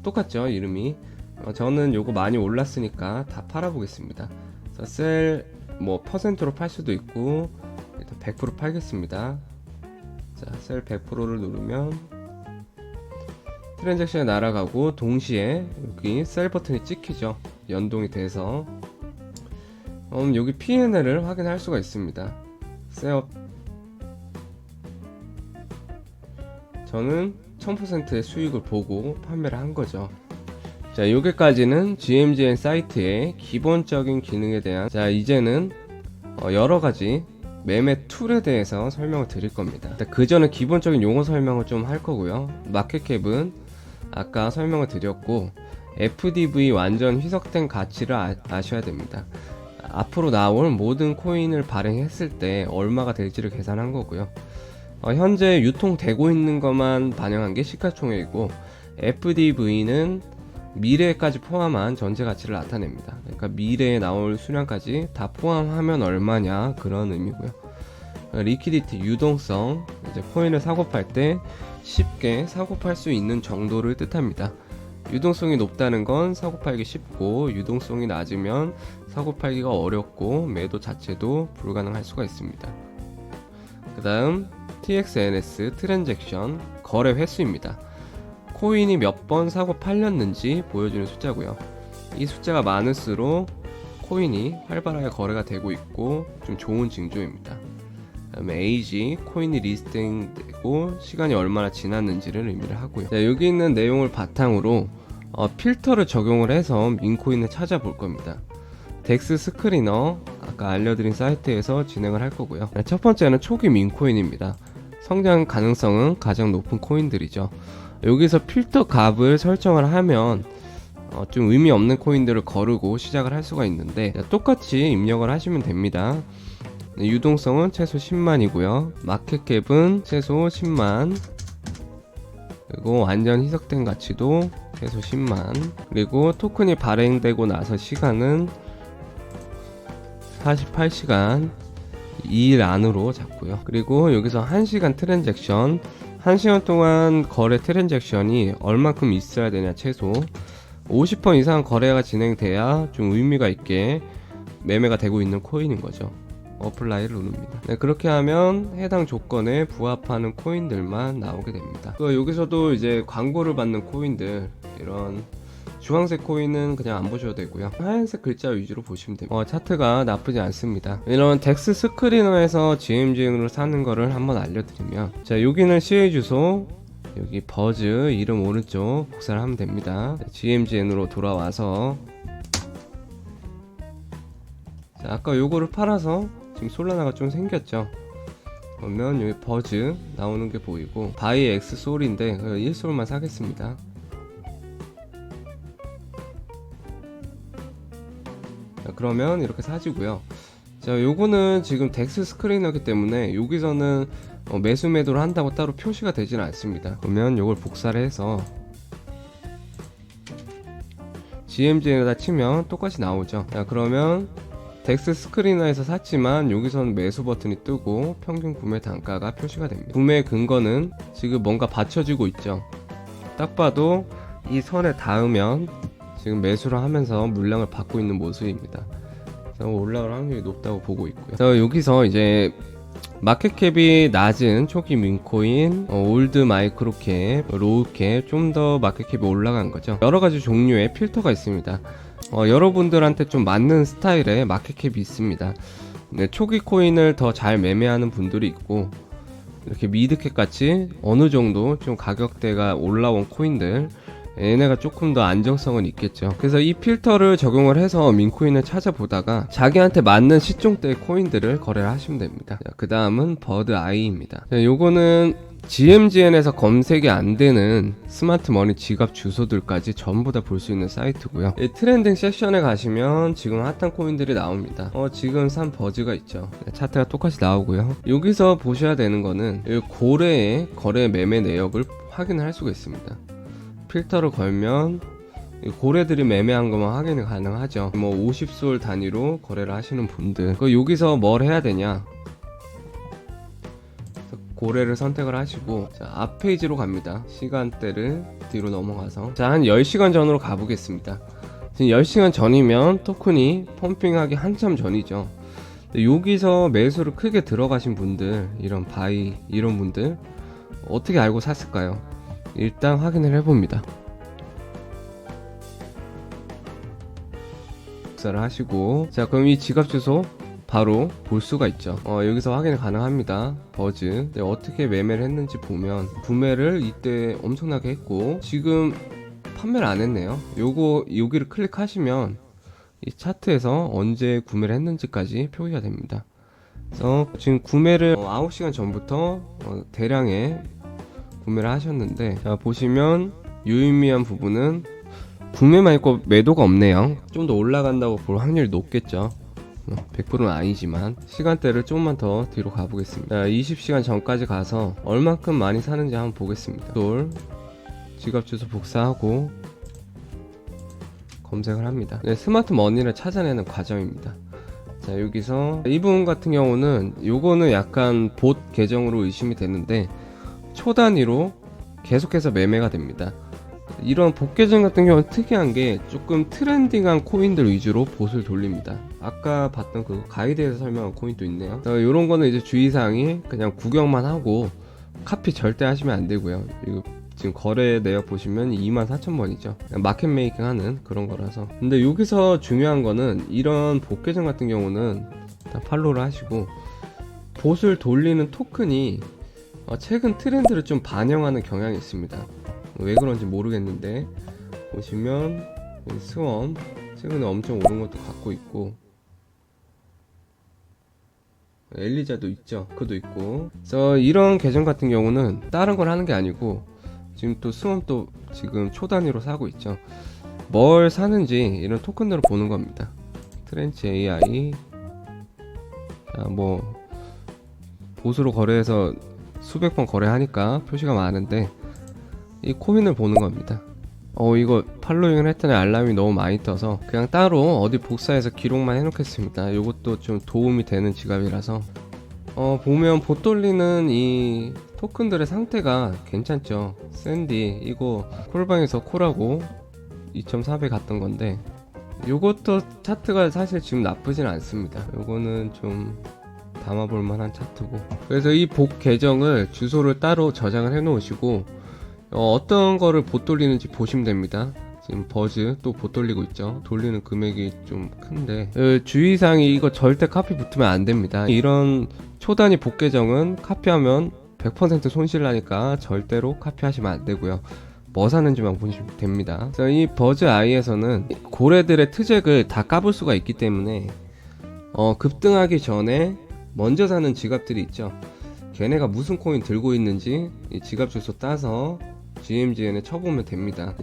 똑같죠, 이름이. 저는 요거 많이 올랐으니까 다 팔아보겠습니다. 셀 퍼센트로 팔 수도 있고 일단 100% 팔겠습니다. 자, 셀 100%를 누르면 트랜잭션이 날아가고 동시에 여기 셀 버튼이 찍히죠. 연동이 돼서 여기 P&L을 확인할 수가 있습니다. 셋업, 저는 1000%의 수익을 보고 판매를 한 거죠. 자, 여기까지는 GMGN 사이트의 기본적인 기능에 대한, 자, 이제는 여러가지 매매 툴에 대해서 설명을 드릴 겁니다. 그 전에 기본적인 용어 설명을 좀 할 거고요. 마켓캡은 아까 설명을 드렸고, FDV 완전 희석된 가치를 아셔야 됩니다. 앞으로 나올 모든 코인을 발행했을 때 얼마가 될지를 계산한 거고요. 현재 유통되고 있는 것만 반영한 게 시가총액이고, FDV는 미래까지 포함한 전체 가치를 나타냅니다. 그러니까 미래에 나올 수량까지 다 포함하면 얼마냐, 그런 의미고요. 리퀴디티, 유동성, 이제 코인을 사고 팔 때 쉽게 사고 팔 수 있는 정도를 뜻합니다. 유동성이 높다는 건 사고 팔기 쉽고, 유동성이 낮으면 사고 팔기가 어렵고 매도 자체도 불가능할 수가 있습니다. 그 다음 TXNS, 트랜잭션, 거래 횟수입니다. 코인이 몇 번 사고 팔렸는지 보여주는 숫자고요. 이 숫자가 많을수록 코인이 활발하게 거래가 되고 있고 좀 좋은 징조입니다. 그다음에 에이지, 코인이 리스팅되고 시간이 얼마나 지났는지를 의미를 하고요. 자, 여기 있는 내용을 바탕으로 필터를 적용을 해서 민코인을 찾아볼 겁니다. 덱스 스크리너, 아까 알려드린 사이트에서 진행을 할 거고요. 첫 번째는 초기 민코인입니다. 성장 가능성은 가장 높은 코인들이죠. 여기서 필터 값을 설정을 하면 좀 의미 없는 코인들을 거르고 시작을 할 수가 있는데, 똑같이 입력을 하시면 됩니다. 유동성은 최소 10만이고요. 마켓캡은 최소 10만, 그리고 완전 희석된 가치도 최소 10만, 그리고 토큰이 발행되고 나서 시간은 48시간 2일 안으로 잡고요. 그리고 여기서 1시간 트랜잭션, 1시간 동안 거래 트랜잭션이 얼마큼 있어야 되냐, 최소 50번 이상 거래가 진행돼야 좀 의미가 있게 매매가 되고 있는 코인인 거죠. 어플라이를 누릅니다. 네, 그렇게 하면 해당 조건에 부합하는 코인들만 나오게 됩니다. 여기서도 이제 광고를 받는 코인들, 이런 주황색 코인은 그냥 안 보셔도 되고요. 하얀색 글자 위주로 보시면 됩니다. 차트가 나쁘지 않습니다. 이런 덱스 스크리너에서 GMGN으로 사는 거를 한번 알려드리면, 자, 여기는 CA 주소, 여기 버즈 이름 오른쪽 복사를 하면 됩니다. GMGN으로 돌아와서, 자, 아까 요거를 팔아서 지금 솔라나가 좀 생겼죠. 그러면 여기 버즈 나오는 게 보이고 바이 X 솔인데 1솔만 사겠습니다. 자, 그러면 이렇게 사지고요. 자, 요거는 지금 덱스 스크리너기 때문에 여기서는 매수 매도를 한다고 따로 표시가 되지는 않습니다. 그러면 요걸 복사를 해서 GMG에다 치면 똑같이 나오죠. 자, 그러면 덱스 스크리너에서 샀지만 여기서는 매수 버튼이 뜨고 평균 구매 단가가 표시가 됩니다. 구매 근거는 지금 뭔가 받쳐지고 있죠. 딱 봐도 이 선에 닿으면 지금 매수를 하면서 물량을 받고 있는 모습입니다. 올라갈 확률이 높다고 보고 있고요. 그래서 여기서 이제 마켓캡이 낮은 초기 민코인, 올드 마이크로캡, 로우캡, 좀 더 마켓캡이 올라간 거죠. 여러가지 종류의 필터가 있습니다. 여러분들한테 좀 맞는 스타일의 마켓캡이 있습니다. 네, 초기 코인을 더 잘 매매하는 분들이 있고, 이렇게 미드캡 같이 어느 정도 좀 가격대가 올라온 코인들, 얘네가 조금 더 안정성은 있겠죠. 그래서 이 필터를 적용을 해서 민코인을 찾아보다가 자기한테 맞는 시총대의 코인들을 거래를 하시면 됩니다. 그 다음은 버드 아이입니다. 요거는 GMGN에서 검색이 안 되는 스마트 머니 지갑 주소들까지 전부 다 볼 수 있는 사이트고요. 이 트렌딩 섹션에 가시면 지금 핫한 코인들이 나옵니다. 지금 산 버즈가 있죠. 차트가 똑같이 나오고요. 여기서 보셔야 되는 거는 고래의 거래 매매 내역을 확인을 할 수가 있습니다. 필터를 걸면 고래들이 매매한 것만 확인이 가능하죠. 뭐 50솔 단위로 거래를 하시는 분들, 여기서 뭘 해야 되냐, 고래를 선택을 하시고, 자, 앞 페이지로 갑니다. 시간대를 뒤로 넘어가서, 자, 한 10시간 전으로 가보겠습니다. 지금 10시간 전이면 토큰이 펌핑하기 한참 전이죠. 여기서 매수를 크게 들어가신 분들, 이런 바이 이런 분들 어떻게 알고 샀을까요? 일단 확인을 해봅니다. 복사를 하시고, 자, 그럼 이 지갑 주소 바로 볼 수가 있죠. 여기서 확인이 가능합니다. 버즈. 네, 어떻게 매매를 했는지 보면 구매를 이때 엄청나게 했고 지금 판매를 안 했네요. 여기를 클릭하시면 이 차트에서 언제 구매를 했는지까지 표기가 됩니다. 그래서 지금 구매를 9시간 전부터 대량의 구매를 하셨는데, 자, 보시면 유의미한 부분은 구매만 있고 매도가 없네요. 좀 더 올라간다고 볼 확률이 높겠죠. 100%는 아니지만 시간대를 조금만 더 뒤로 가보겠습니다. 20시간 전까지 가서 얼만큼 많이 사는지 한번 보겠습니다. 돌 지갑 주소 복사하고 검색을 합니다. 네, 스마트 머니를 찾아내는 과정입니다. 자, 여기서 이 부분 같은 경우는 요거는 약간 봇 계정으로 의심이 되는데 초 단위로 계속해서 매매가 됩니다. 이런 봇 계정 같은 경우는 특이한 게 조금 트렌딩한 코인들 위주로 봇을 돌립니다. 아까 봤던 그 가이드에서 설명한 코인도 있네요. 이런 거는 이제 주의사항이 그냥 구경만 하고 카피 절대 하시면 안 되고요. 이거 지금 거래 내역 보시면 24,000번이죠. 마켓 메이킹 하는 그런 거라서. 근데 여기서 중요한 거는 이런 봇 계정 같은 경우는 일단 팔로우를 하시고, 봇을 돌리는 토큰이 최근 트렌드를 좀 반영하는 경향이 있습니다. 왜 그런지 모르겠는데 보시면 스웜 최근에 엄청 오른 것도 갖고 있고, 엘리자도 있죠. 그도 있고. 그래서 이런 계정 같은 경우는 다른 걸 하는 게 아니고 지금 또 스웜도 지금 초 단위로 사고 있죠. 뭘 사는지 이런 토큰들을 보는 겁니다. 트렌치 AI, 자, 뭐 보수로 거래해서 수백 번 거래하니까 표시가 많은데 이 코인을 보는 겁니다. 이거 팔로잉을 했더니 알람이 너무 많이 떠서 그냥 따로 어디 복사해서 기록만 해놓겠습니다. 이것도 좀 도움이 되는 지갑이라서. 보면 봇 돌리는 이 토큰들의 상태가 괜찮죠. 샌디 이거 콜방에서 콜하고 2.4배 갔던 건데, 요것도 차트가 사실 지금 나쁘진 않습니다. 요거는 좀 담아볼 만한 차트고. 그래서 이 봇 계정을 주소를 따로 저장을 해 놓으시고 어떤 거를 봇 돌리는지 보시면 됩니다. 지금 버즈 또 봇 돌리고 있죠. 돌리는 금액이 좀 큰데, 주의사항이 이거 절대 카피 붙으면 안 됩니다. 이런 초단위 봇 계정은 카피하면 100% 손실 나니까 절대로 카피하시면 안 되고요. 뭐 사는지만 보시면 됩니다. 그래서 이 버즈 아이에서는 고래들의 트잭을 다 까볼 수가 있기 때문에 급등하기 전에 먼저 사는 지갑들이 있죠. 걔네가 무슨 코인 들고 있는지 이 지갑 주소 따서 GMGN에 쳐보면 됩니다.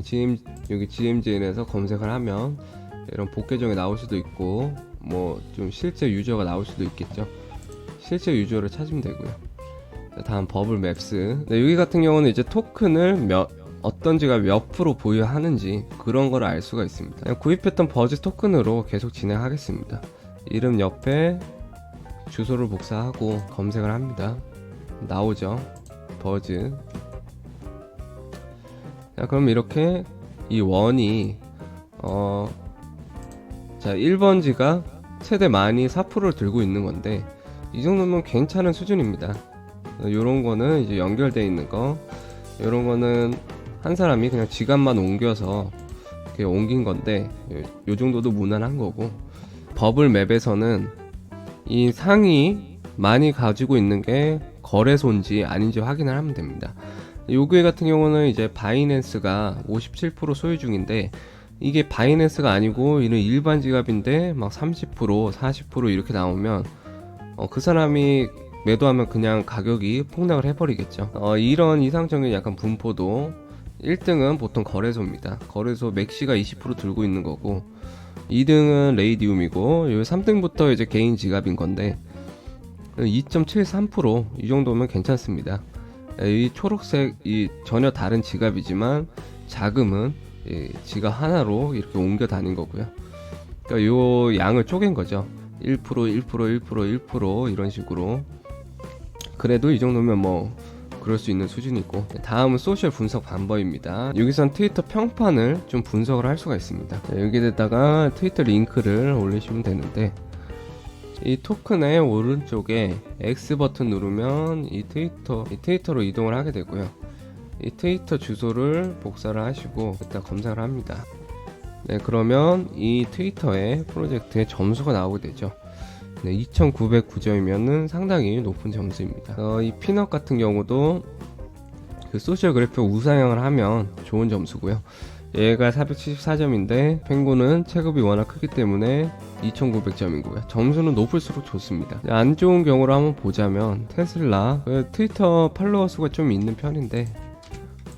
여기 GMGN에서 검색을 하면 이런 복 계정이 나올 수도 있고 뭐 좀 실제 유저가 나올 수도 있겠죠. 실제 유저를 찾으면 되고요. 다음 버블 맵스. 네, 여기 같은 경우는 이제 토큰을 어떤 지가 몇 프로 보유하는지 그런 걸 알 수가 있습니다. 구입했던 버즈 토큰으로 계속 진행하겠습니다. 이름 옆에 주소를 복사하고 검색을 합니다. 나오죠. 버즈. 자, 그럼 이렇게 이 원이 자 1번지가 최대 많이 4%를 들고 있는 건데 이 정도면 괜찮은 수준입니다. 요런 거는 이제 연결되어 있는 거, 요런 거는 한 사람이 그냥 지갑만 옮겨서 이렇게 옮긴 건데 요 정도도 무난한 거고, 버블 맵에서는 이 상이 많이 가지고 있는 게 거래소인지 아닌지 확인을 하면 됩니다. 여기 같은 경우는 이제 바이낸스가 57% 소유 중인데 이게 바이낸스가 아니고 이는 일반 지갑인데 막 30%, 40% 이렇게 나오면 그 사람이 매도하면 그냥 가격이 폭락을 해버리겠죠. 이런 이상적인 약간 분포도 1등은 보통 거래소입니다. 거래소 맥시가 20% 들고 있는 거고 2등은 레이디움이고 3등부터 이제 개인 지갑인 건데 2.73%이 정도면 괜찮습니다. 이 초록색 이 전혀 다른 지갑이지만 자금은 지갑 하나로 이렇게 옮겨 다닌 거고요. 그러니까 요 양을 쪼갠 거죠. 1%, 1%, 1%, 1% 이런 식으로. 그래도 이 정도면 뭐 그럴 수 있는 수준이고, 다음은 소셜 분석 방법입니다. 여기선 트위터 평판을 좀 분석을 할 수가 있습니다. 여기에다가 트위터 링크를 올리시면 되는데 이 토큰의 오른쪽에 X 버튼 누르면 이 트위터로 이동을 하게 되고요. 이 트위터 주소를 복사를 하시고 일단 검색을 합니다. 네, 그러면 이 트위터의 프로젝트의 점수가 나오게 되죠. 네, 2909점이면은 상당히 높은 점수입니다. 이 피넛 같은 경우도 그 소셜 그래프 우상향을 하면 좋은 점수고요. 얘가 474점인데 펭구는 체급이 워낙 크기 때문에 2900점이고요. 점수는 높을수록 좋습니다. 안 좋은 경우로 한번 보자면 테슬라 트위터 팔로워 수가 좀 있는 편인데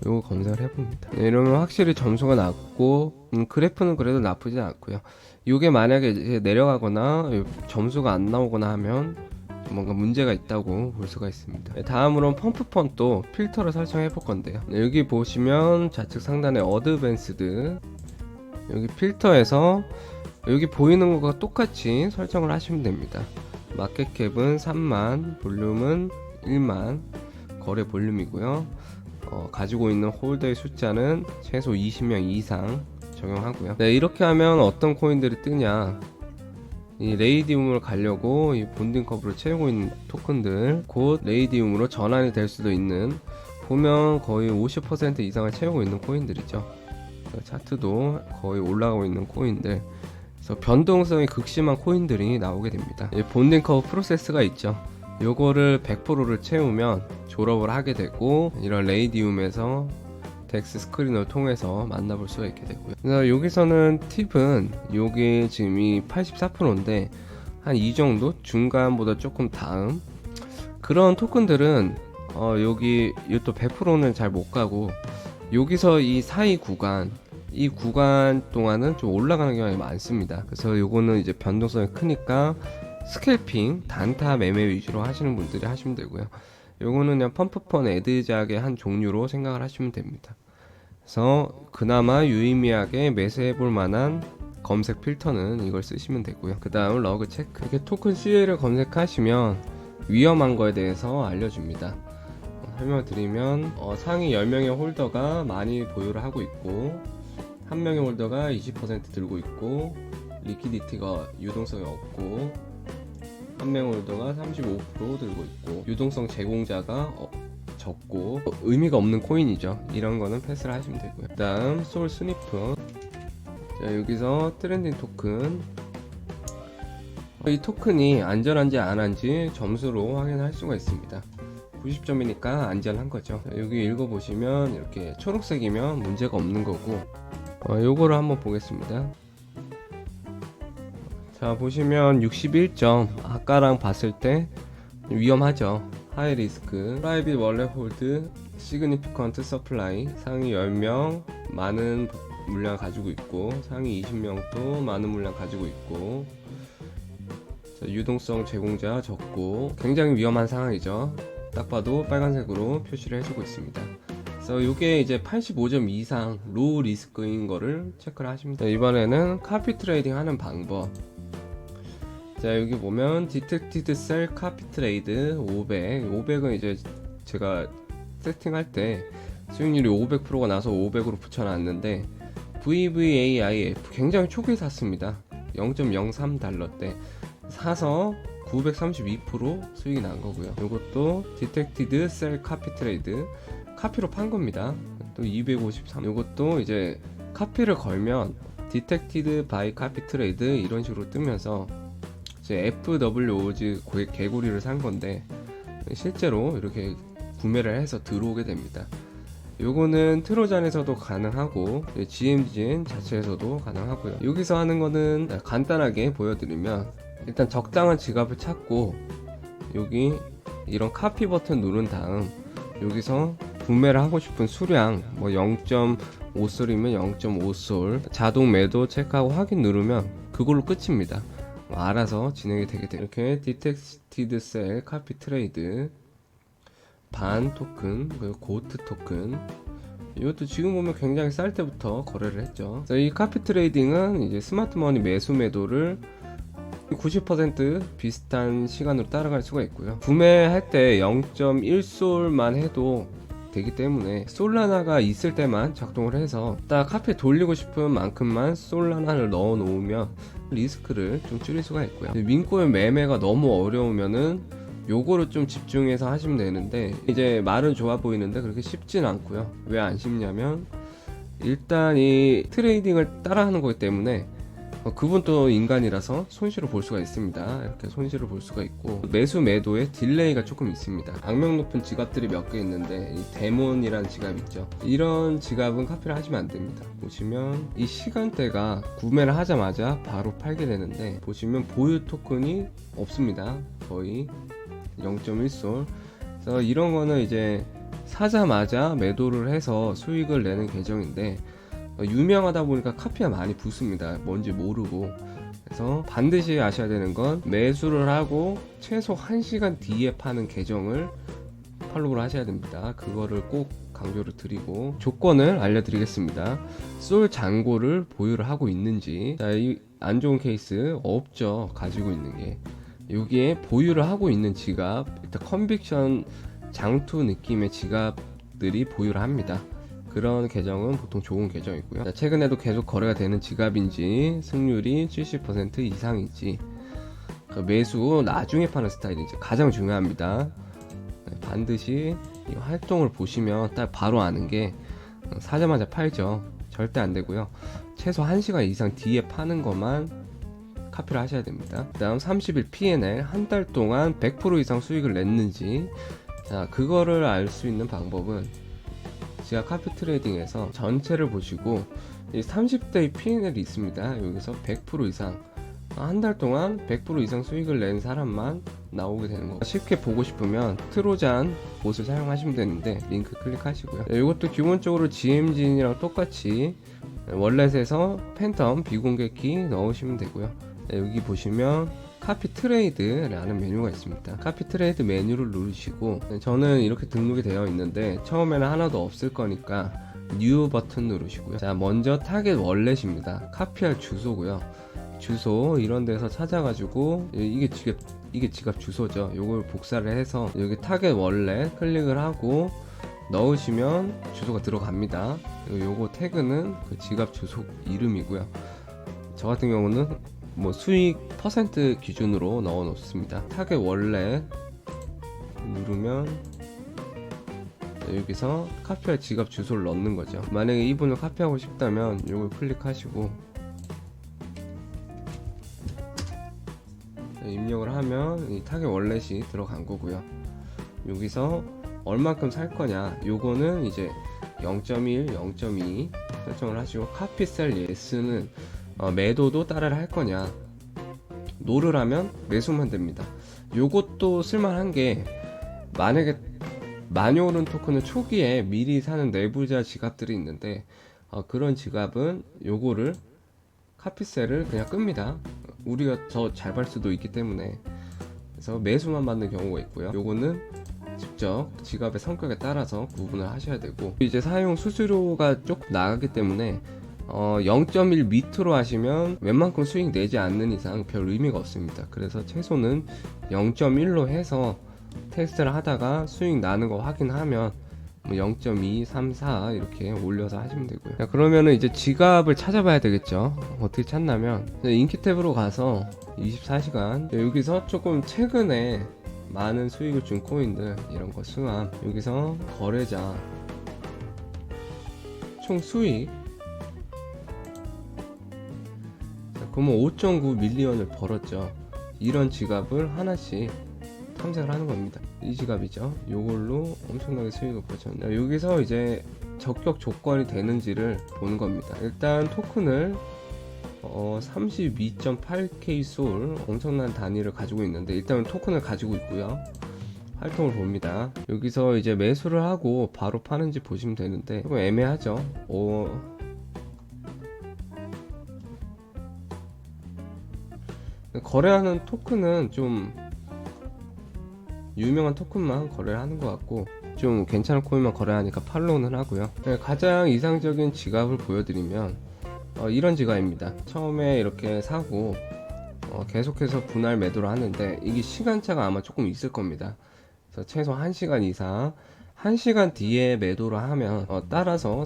요거 검색을 해봅니다. 네, 이러면 확실히 점수가 낮고 그래프는 그래도 나쁘지 않고요. 요게 만약에 이제 내려가거나 점수가 안 나오거나 하면 뭔가 문제가 있다고 볼 수가 있습니다. 네, 다음으로는 펌프펀도 필터를 설정해 볼 건데요. 네, 여기 보시면 좌측 상단에 어드밴스드 여기 필터에서 여기 보이는 것과 똑같이 설정을 하시면 됩니다. 마켓캡은 3만, 볼륨은 1만, 거래 볼륨이고요. 가지고 있는 홀더의 숫자는 최소 20명 이상 적용하고요. 네, 이렇게 하면 어떤 코인들이 뜨냐, 이 레이디움을 가려고 이 본딩 커브를 채우고 있는 토큰들 곧 레이디움으로 전환이 될 수도 있는, 보면 거의 50% 이상을 채우고 있는 코인들이죠. 차트도 거의 올라가고 있는 코인들, 그래서 변동성이 극심한 코인들이 나오게 됩니다. 본딩 커브 프로세스가 있죠. 요거를 100%를 채우면 졸업을 하게 되고 이런 레이디움에서 덱스 스크린을 통해서 만나볼 수가 있게 되고요. 그래서 여기서는 팁은 요게 지금 이 84%인데 한 이 정도 중간보다 조금 다음 그런 토큰들은 여기 또 100%는 잘 못 가고 여기서 이 사이 구간 이 구간 동안은 좀 올라가는 경향이 많습니다. 그래서 요거는 이제 변동성이 크니까 스캘핑, 단타 매매 위주로 하시는 분들이 하시면 되고요. 요거는 그냥 펌프펀 애드작의 한 종류로 생각을 하시면 됩니다. 그래서 그나마 유의미하게 매수해볼 만한 검색 필터는 이걸 쓰시면 되고요. 그 다음 러그 체크. 이렇게 토큰 CA를 검색하시면 위험한 거에 대해서 알려줍니다. 설명을 드리면 상위 10명의 홀더가 많이 보유를 하고 있고 한 명의 홀더가 20% 들고 있고 리퀴디티가 유동성이 없고 한 명 홀더가 35% 들고 있고 유동성 제공자가 적고 의미가 없는 코인이죠. 이런 거는 패스를 하시면 되고요. 그 다음 솔 스니프. 자, 여기서 트렌딩 토큰, 이 토큰이 안전한지 안 한지 점수로 확인할 수가 있습니다. 90점이니까 안전한 거죠. 자, 여기 읽어보시면 이렇게 초록색이면 문제가 없는 거고 요거를 한번 보겠습니다. 자, 보시면 61점, 아까랑 봤을 때 위험하죠. 하이 리스크, 프라이빗 월렛 홀드, 시그니피컨트 서플라이, 상위 10명 많은 물량 가지고 있고 상위 20명도 많은 물량 가지고 있고, 자, 유동성 제공자 적고 굉장히 위험한 상황이죠. 딱 봐도 빨간색으로 표시를 해주고 있습니다. 그래서 이게 이제 85점 이상 로우 리스크인 거를 체크를 하십니다. 자, 이번에는 카피 트레이딩 하는 방법. 자, 여기 보면 디텍티드 셀 카피 트레이드 500은 이제 제가 세팅할 때 수익률이 500%가 나서 500으로 붙여놨는데 VVAIF 굉장히 초기에 샀습니다. 0.03달러 때 사서 932% 수익이 난 거고요. 이것도 디텍티드 셀 카피 트레이드 카피로 판 겁니다. 또 253. 이것도 이제 카피를 걸면 디텍티드 바이 카피 트레이드 이런 식으로 뜨면서 이제 FWOG 개구리를 산 건데 실제로 이렇게 구매를 해서 들어오게 됩니다. 요거는 트로잔에서도 가능하고 GMGN 자체에서도 가능하고요. 여기서 하는 거는 간단하게 보여드리면 일단 적당한 지갑을 찾고 여기 이런 카피 버튼 누른 다음 여기서 구매를 하고 싶은 수량 뭐 0.5솔이면 0.5솔 자동 매도 체크하고 확인 누르면 그걸로 끝입니다. 알아서 진행이 되게 돼요. 이렇게 디텍티드 셀 카피 트레이드 반 토큰 그리고 고트 토큰 이것도 지금 보면 굉장히 쌀 때부터 거래를 했죠. 이 카피 트레이딩은 이제 스마트머니 매수 매도를 90% 비슷한 시간으로 따라갈 수가 있고요. 구매할 때 0.1솔만 해도 되기 때문에 솔라나가 있을 때만 작동을 해서 딱 카피에 돌리고 싶은 만큼만 솔라나를 넣어 놓으면 리스크를 좀 줄일 수가 있고요. 민코인 매매가 너무 어려우면은 요거를 좀 집중해서 하시면 되는데 이제 말은 좋아 보이는데 그렇게 쉽진 않고요. 왜 안 쉽냐면 일단 이 트레이딩을 따라하는 거기 때문에 그분도 인간이라서 손실을 볼 수가 있습니다. 이렇게 손실을 볼 수가 있고 매수 매도에 딜레이가 조금 있습니다. 악명 높은 지갑들이 몇 개 있는데 이 데몬이라는 지갑 있죠. 이런 지갑은 카피를 하시면 안 됩니다. 보시면 이 시간대가 구매를 하자마자 바로 팔게 되는데 보시면 보유 토큰이 없습니다. 거의 0.1솔. 그래서 이런 거는 이제 사자마자 매도를 해서 수익을 내는 계정인데 유명하다 보니까 카피가 많이 붙습니다. 뭔지 모르고. 그래서 반드시 아셔야 되는 건 매수를 하고 최소 1시간 뒤에 파는 계정을 팔로우를 하셔야 됩니다. 그거를 꼭 강조를 드리고 조건을 알려드리겠습니다. 솔 잔고를 보유를 하고 있는지. 자, 이 안 좋은 케이스 없죠. 가지고 있는 게. 여기에 보유를 하고 있는 지갑, 일단 컨빅션 장투 느낌의 지갑들이 보유를 합니다. 그런 계정은 보통 좋은 계정이고요. 최근에도 계속 거래가 되는 지갑인지 승률이 70% 이상인지 매수 나중에 파는 스타일인지 가장 중요합니다. 반드시 이 활동을 보시면 딱 바로 아는 게 사자마자 팔죠. 절대 안 되고요. 최소 1시간 이상 뒤에 파는 것만 카피를 하셔야 됩니다. 그 다음 30일 P&L 한 달 동안 100% 이상 수익을 냈는지. 자, 그거를 알 수 있는 방법은 제가 카피 트레이딩에서 전체를 보시고 이 30대의 P&L이 있습니다. 여기서 100% 이상 한 달 동안 100% 이상 수익을 낸 사람만 나오게 되는 거. 쉽게 보고 싶으면 트로잔 봇을 사용하시면 되는데 링크 클릭하시고요. 이것도 기본적으로 GMGN이랑 똑같이 월렛에서 팬텀 비공개 키 넣으시면 되고요. 여기 보시면 카피 트레이드라는 메뉴가 있습니다. 카피 트레이드 메뉴를 누르시고 저는 이렇게 등록이 되어 있는데 처음에는 하나도 없을 거니까 뉴 버튼 누르시고요. 자, 먼저 타겟 월렛입니다. 카피할 주소고요. 주소 이런 데서 찾아가지고 이게 지갑 주소죠. 요걸 복사를 해서 여기 타겟 월렛 클릭을 하고 넣으시면 주소가 들어갑니다. 요거 태그는 그 지갑 주소 이름이고요. 저 같은 경우는 뭐 수익 퍼센트 기준으로 넣어 놓습니다. 타겟 월렛 누르면 여기서 카피할 지갑 주소를 넣는 거죠. 만약에 이분을 카피하고 싶다면 이걸 클릭하시고 입력을 하면 이 타겟 월렛이 들어간 거고요. 여기서 얼마큼 살 거냐, 요거는 이제 0.1, 0.2 설정을 하시고 카피 셀 예스는 매도도 따라를 할 거냐, 노를 하면 매수만 됩니다. 요것도 쓸만한 게 만약에 많이 오른 토큰은 초기에 미리 사는 내부자 지갑들이 있는데 그런 지갑은 요거를 카피셀을 그냥 끕니다. 우리가 더 잘 팔 수도 있기 때문에. 그래서 매수만 받는 경우가 있고요. 요거는 직접 지갑의 성격에 따라서 구분을 하셔야 되고, 이제 사용 수수료가 조금 나가기 때문에 0.1 밑으로 하시면 웬만큼 수익 내지 않는 이상 별 의미가 없습니다. 그래서 최소는 0.1로 해서 테스트를 하다가 수익 나는 거 확인하면 0.2, 3, 4 이렇게 올려서 하시면 되고요. 자, 그러면은 이제 지갑을 찾아봐야 되겠죠. 어떻게 찾냐면 인기 탭으로 가서 24시간 여기서 조금 최근에 많은 수익을 준 코인들 이런 거 수함, 여기서 거래자 총 수익, 자, 그러면 5.9 밀리언을 벌었죠. 이런 지갑을 하나씩 탐색을 하는 겁니다. 이 지갑이죠. 요걸로 엄청나게 수익을 보셨네요. 여기서 이제 적격 조건이 되는지를 보는 겁니다. 일단 토큰을 32.8K 솔 엄청난 단위를 가지고 있는데, 일단은 토큰을 가지고 있고요. 활동을 봅니다. 여기서 이제 매수를 하고 바로 파는지 보시면 되는데 조금 애매하죠. 거래하는 토큰은 좀 유명한 토큰만 거래를 하는 것 같고, 좀 괜찮은 코인만 거래하니까 팔로우는 하고요. 가장 이상적인 지갑을 보여드리면 이런 지갑입니다. 처음에 이렇게 사고 계속해서 분할 매도를 하는데, 이게 시간차가 아마 조금 있을 겁니다. 그래서 최소 1시간 이상, 1시간 뒤에 매도를 하면 따라서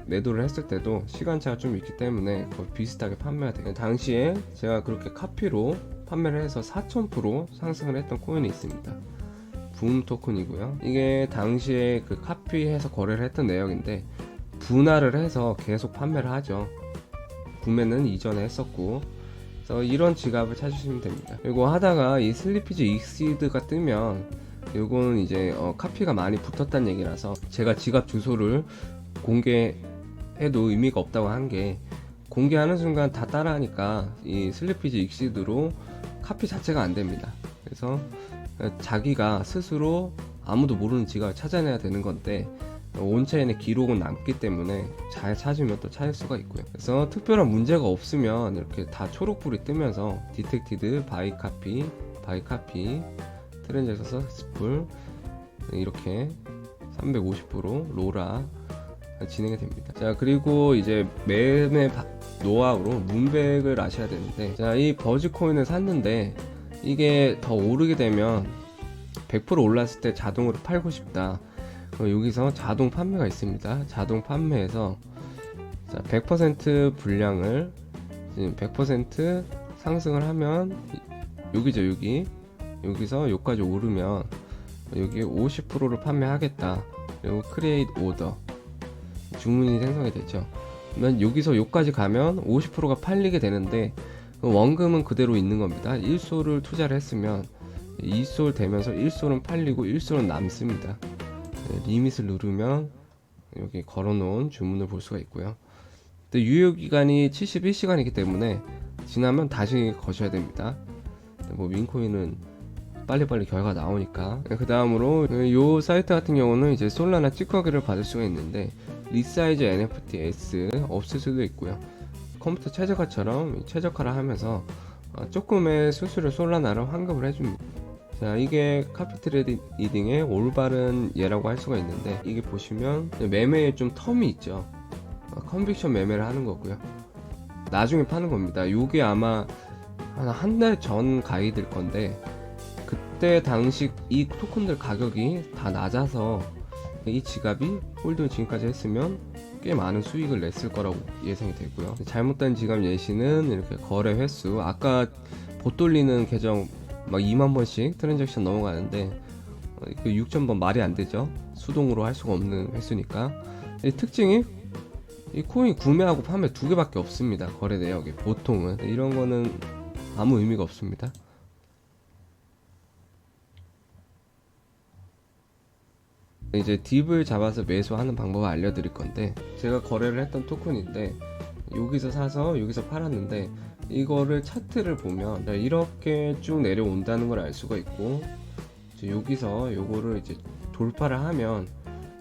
매도를 했을 때도 시간차가 좀 있기 때문에 거의 비슷하게 판매가 돼요. 당시에 제가 그렇게 카피로 판매를 해서 4000% 상승을 했던 코인이 있습니다. 붐 토큰이고요. 이게 당시에 그 카피해서 거래를 했던 내역인데, 분할을 해서 계속 판매를 하죠. 구매는 이전에 했었고. 그래서 이런 지갑을 찾으시면 됩니다. 그리고 하다가 이 슬리피지 익시드가 뜨면 요거는 이제 카피가 많이 붙었다는 얘기라서, 제가 지갑 주소를 공개해도 의미가 없다고 한 게, 공개하는 순간 다 따라하니까 이 슬리피지 익시드로 카피 자체가 안 됩니다. 그래서 자기가 스스로 아무도 모르는 지갑을 찾아내야 되는 건데, 온체인의 기록은 남기 때문에 잘 찾으면 또 찾을 수가 있고요. 그래서 특별한 문제가 없으면 이렇게 다 초록불이 뜨면서 디텍티드, 바이 카피, 트렌잭션 서스풀 이렇게 350% 로라 진행이 됩니다. 자, 그리고 이제 매매 노하우로 문백을 아셔야 되는데, 자, 이 버즈 코인을 샀는데 이게 더 오르게 되면 100% 올랐을 때 자동으로 팔고 싶다. 여기서 자동 판매가 있습니다. 자동 판매에서 100% 분량을 100% 상승을 하면 여기죠. 여기서 여기까지 오르면 여기 50%를 판매하겠다. 그리고 크리에이트 오더 주문이 생성이 되죠. 그러면 여기서 여기까지 가면 50%가 팔리게 되는데, 원금은 그대로 있는 겁니다. 1솔을 투자를 했으면 2솔 되면서 1솔은 팔리고 1솔은 남습니다. 리밋을 누르면 여기 걸어놓은 주문을 볼 수가 있고요. 근데 유효기간이 71시간이기 때문에 지나면 다시 거셔야 됩니다. 뭐 민코인은 빨리빨리 결과가 나오니까. 그 다음으로 이 사이트 같은 경우는 이제 솔라나 찌꺼기를 받을 수가 있는데, 리사이즈 NFT S 없을 수도 있고요. 컴퓨터 최저가처럼 최저가를 하면서 조금의 수수료 솔라나를 환급을 해줍니다. 자, 이게 카피 트레이딩의 올바른 예라고 할 수가 있는데, 이게 보시면 매매에 좀 텀이 있죠. 컨빅션 매매를 하는 거고요. 나중에 파는 겁니다. 요게 아마 한 달 전 가이드일 건데, 그때 당시 이 토큰들 가격이 다 낮아서 이 지갑이 홀딩 지금까지 했으면 꽤 많은 수익을 냈을 거라고 예상이 되고요. 잘못된 지갑 예시는 이렇게 거래 횟수, 아까 봇 돌리는 계정 막 2만 번씩 트랜잭션 넘어가는데, 6,000번 말이 안 되죠. 수동으로 할 수가 없는 횟수니까. 이 특징이 이 코인 구매하고 판매 두 개밖에 없습니다. 거래 내역에 보통은. 이런 거는 아무 의미가 없습니다. 이제 딥을 잡아서 매수하는 방법을 알려드릴 건데, 제가 거래를 했던 토큰인데 여기서 사서 여기서 팔았는데, 이거를 차트를 보면 이렇게 쭉 내려온다는 걸 알 수가 있고, 이제 여기서 요거를 이제 돌파를 하면,